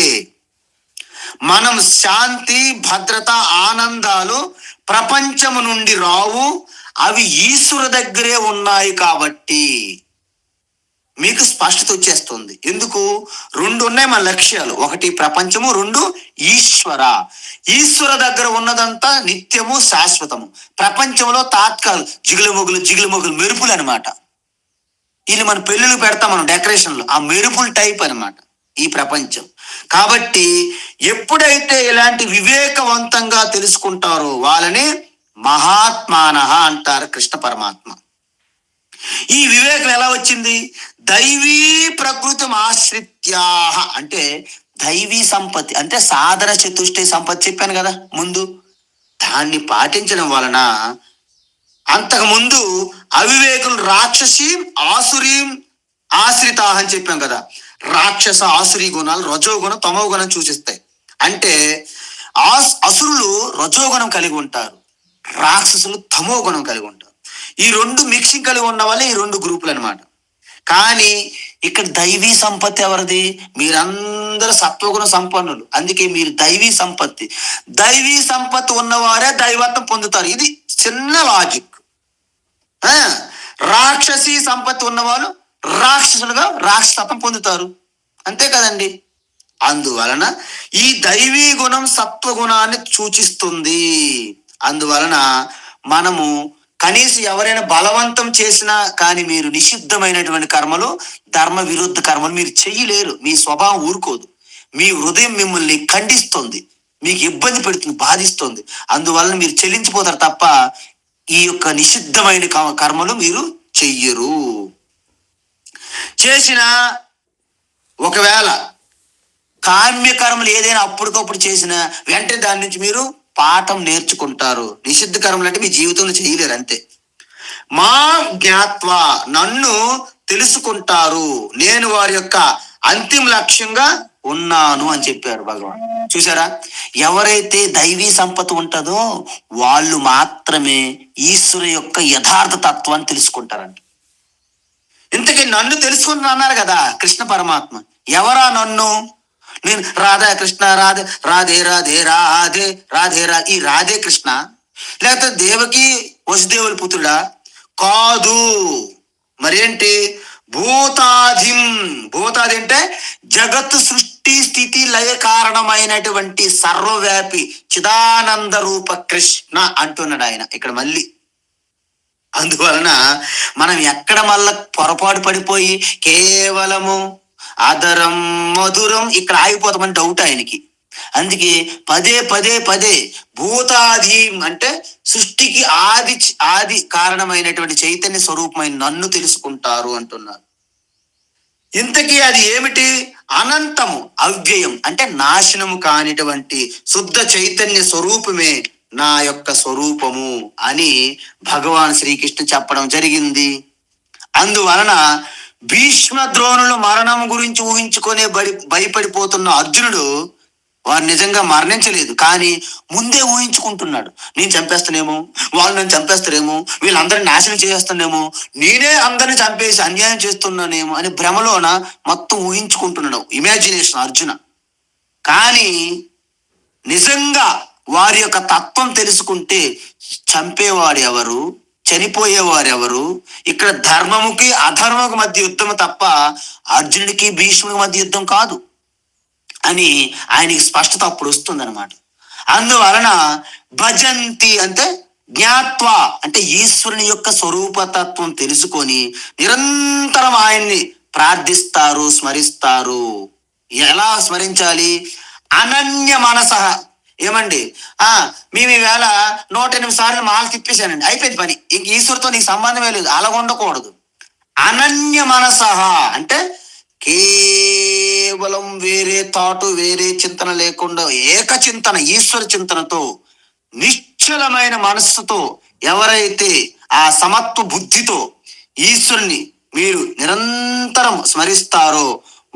మనం శాంతి, భద్రత, ఆనందాలు ప్రపంచము నుండి రావు. అవి ఈశ్వర దగ్గరే ఉన్నాయి కాబట్టి మీకు స్పష్టత వచ్చేస్తుంది. ఎందుకు? రెండు ఉన్నాయి మన లక్ష్యాలు, ఒకటి ప్రపంచము, రెండు ఈశ్వర. ఈశ్వర దగ్గర ఉన్నదంతా నిత్యము శాశ్వతము. ప్రపంచంలో తాత్కాలు జిగులు మొగులు మెరుపులు అనమాట. ఇది మన పెళ్ళిళ్ళు పెడతాం మనం డెకరేషన్లు, ఆ మెరుపుల టైప్ అనమాట ఈ ప్రపంచం. కాబట్టి ఎప్పుడైతే ఇలాంటి వివేకవంతంగా తెలుసుకుంటారో వాళ్ళని మహాత్మానః అంటారు కృష్ణ పరమాత్మ. ఈ వివేకం ఎలా వచ్చింది? దైవీ ప్రకృతి ఆశ్రిత్యాహ అంటే దైవీ సంపత్తి అంటే సాధన చతుష్టయ సంపత్తి చెప్పాను కదా ముందు. దాన్ని పాటించడం వలన అంతకుముందు అవివేకులు రాక్షసీం ఆసురీం ఆశ్రితాహ అని చెప్పాం కదా. రాక్షస ఆసురీ గుణాలు రజోగుణం తమో గుణం సూచిస్తాయి. అంటే అసురులు రజోగుణం కలిగి ఉంటారు, రాక్షసులు తమో గుణం కలిగి ఉంటారు. ఈ రెండు మిక్సింగ్ కలిగి ఉన్న వాళ్ళే ఈ రెండు గ్రూపులు అనమాట. కానీ ఇక్కడ దైవీ సంపత్తి ఎవరిది? మీరందరూ సత్వగుణ సంపన్నులు, అందుకే మీరు దైవీ సంపత్తి. దైవీ సంపత్తి ఉన్నవారే దైవత్వం పొందుతారు. ఇది చిన్న లాజిక్. రాక్షసి సంపత్తి ఉన్నవాళ్ళు రాక్షసులుగా రాక్షసత్వం పొందుతారు. అంతే కదండి. అందువలన ఈ దైవీ గుణం సత్వగుణాన్ని సూచిస్తుంది. అందువలన మనము కనీసం ఎవరైనా బలవంతం చేసినా కానీ మీరు నిషిద్ధమైనటువంటి కర్మలు, ధర్మ విరుద్ధ కర్మలు మీరు చెయ్యలేరు. మీ స్వభావం ఊరుకోదు. మీ హృదయం మిమ్మల్ని ఖండిస్తుంది, మీకు ఇబ్బంది పెడుతుంది, బాధిస్తుంది. అందువలన మీరు చెల్లించిపోతారు తప్ప ఈ యొక్క నిషిద్ధమైన కర్మలు మీరు చెయ్యరు. చేసిన ఒకవేళ కామ్యకర్మలు ఏదైనా అప్పటికప్పుడు చేసిన వెంటనే దాని నుంచి మీరు పాఠం నేర్చుకుంటారు. నిషిద్ధ కర్మలు అంటే మీ జీవితంలో చేయలేరు, అంతే. మా జ్ఞాత్వ, నన్ను తెలుసుకుంటారు, నేను వారి యొక్క అంతిమ లక్ష్యంగా ఉన్నాను అని చెప్పారు భగవాన్. చూసారా, ఎవరైతే దైవీ సంపత్తి ఉంటుందో వాళ్ళు మాత్రమే ఈశ్వరు యొక్క యథార్థ తత్వాన్ని తెలుసుకుంటారంట. ఇంతకీ నన్ను తెలుసుకుంటున్నా అన్నారు కదా కృష్ణ పరమాత్మ. ఎవరా నన్ను? నేను రాధా కృష్ణ, రాధే రాధే రాధే రాధే రాధే రా, ఈ రాధే కృష్ణ లేకపోతే దేవకి వసుదేవుల పుత్రుడా? కాదు. మరేంటి? భూతాధిం. భూతాది అంటే జగత్తు సృష్టి స్థితి లయ కారణమైనటువంటి సర్వవ్యాపి చిదానంద రూప కృష్ణ అంటున్నాడు ఆయన ఇక్కడ మళ్ళీ. అందువలన మనం ఎక్కడ మళ్ళా పొరపాటు పడిపోయి కేవలము ఆదరం మధురం ఇక్కడ ఆగిపోతామని డౌట్ ఆయనకి. అందుకే పదే పదే పదే భూతాది అంటే సృష్టికి ఆది కారణమైనటువంటి చైతన్య స్వరూపమైన నన్ను తెలుసుకుంటారు అంటున్నారు. ఇంతకీ అది ఏమిటి? అనంతము, అవ్యయం అంటే నాశనము కానిటువంటి శుద్ధ చైతన్య స్వరూపమే నా యొక్క స్వరూపము అని భగవాన్ శ్రీకృష్ణ చెప్పడం జరిగింది. అందువలన భీష్మ ద్రోణులు మరణం గురించి ఊహించుకునే భయపడిపోతున్న అర్జునుడు వారు నిజంగా మరణించలేదు, కానీ ముందే ఊహించుకుంటున్నాడు. నేను చంపేస్తానేమో, వాళ్ళు నన్ను చంపేస్తారేమో, వీళ్ళందరినీ నాశనం చేస్తానేమో, నేనే అందరిని చంపేసి అన్యాయం చేస్తున్నానేమో అని భ్రమలోన మొత్తం ఊహించుకుంటున్నాడు, ఇమాజినేషన్ అర్జున. కానీ నిజంగా వారి యొక్క తత్వం తెలుసుకుంటే చంపేవాడు ఎవరు, చనిపోయేవారు ఎవరు, ఇక్కడ ధర్మముకి అధర్మకు మధ్య యుద్ధం తప్ప అర్జునుడికి భీష్ముడికి మధ్య యుద్ధం కాదు అని ఆయనకి స్పష్టత అప్పుడు వస్తుంది అనమాట. అందువలన భజంతి అంటే జ్ఞాత్వ అంటే ఈశ్వరుని యొక్క స్వరూపతత్వం తెలుసుకొని నిరంతరం ఆయన్ని ప్రార్థిస్తారు, స్మరిస్తారు. ఎలా స్మరించాలి? అనన్య మనసః. ఏమండి, మేము ఈవేళ 108 సార్లు మాల తిప్పేశానండి, అయిపోయింది పని, ఇంక ఈశ్వరుతో నీకు సంబంధమే లేదు, అలా ఉండకూడదు. అనన్య మనసః అంటే కేవలం వేరే థాటు, వేరే చింతన లేకుండా ఏక చింతన, ఈశ్వర చింతనతో నిశ్చలమైన మనస్సుతో ఎవరైతే ఆ సమత్వ బుద్ధితో ఈశ్వరుని మీరు నిరంతరం స్మరిస్తారో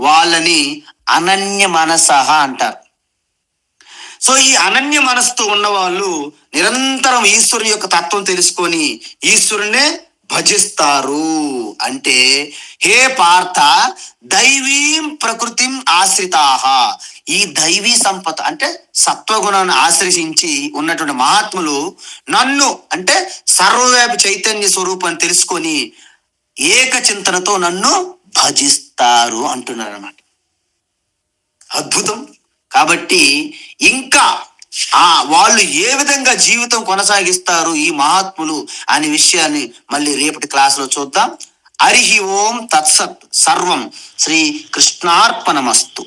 వాళ్ళని అనన్య మనసః అంటారు. సో ఈ అనన్య మనస్సుతో ఉన్న వాళ్ళు నిరంతరం ఈశ్వరుని యొక్క తత్వం తెలుసుకొని ఈశ్వరునే భజిస్తారు. అంటే హే పార్థ దైవీం ప్రకృతిం ఆశ్రితాహ, ఈ దైవీ సంపద అంటే సత్వగుణాన్ని ఆశ్రయించి ఉన్నటువంటి మహాత్ములు నన్ను అంటే సర్వవ్యాపి చైతన్య స్వరూపాన్ని తెలుసుకొని ఏక చింతనతో నన్ను భజిస్తారు అంటున్నారు అన్నమాట. అద్భుతం. కాబట్టి ఇంకా వాళ్ళు ఏ విధంగా జీవితం కొనసాగిస్తారు ఈ మహాత్ములు అనే విషయాన్ని మళ్ళీ రేపటి క్లాసులో చూద్దాం. హరి ఓం తత్సత్. సర్వం శ్రీ కృష్ణార్పణమస్తు.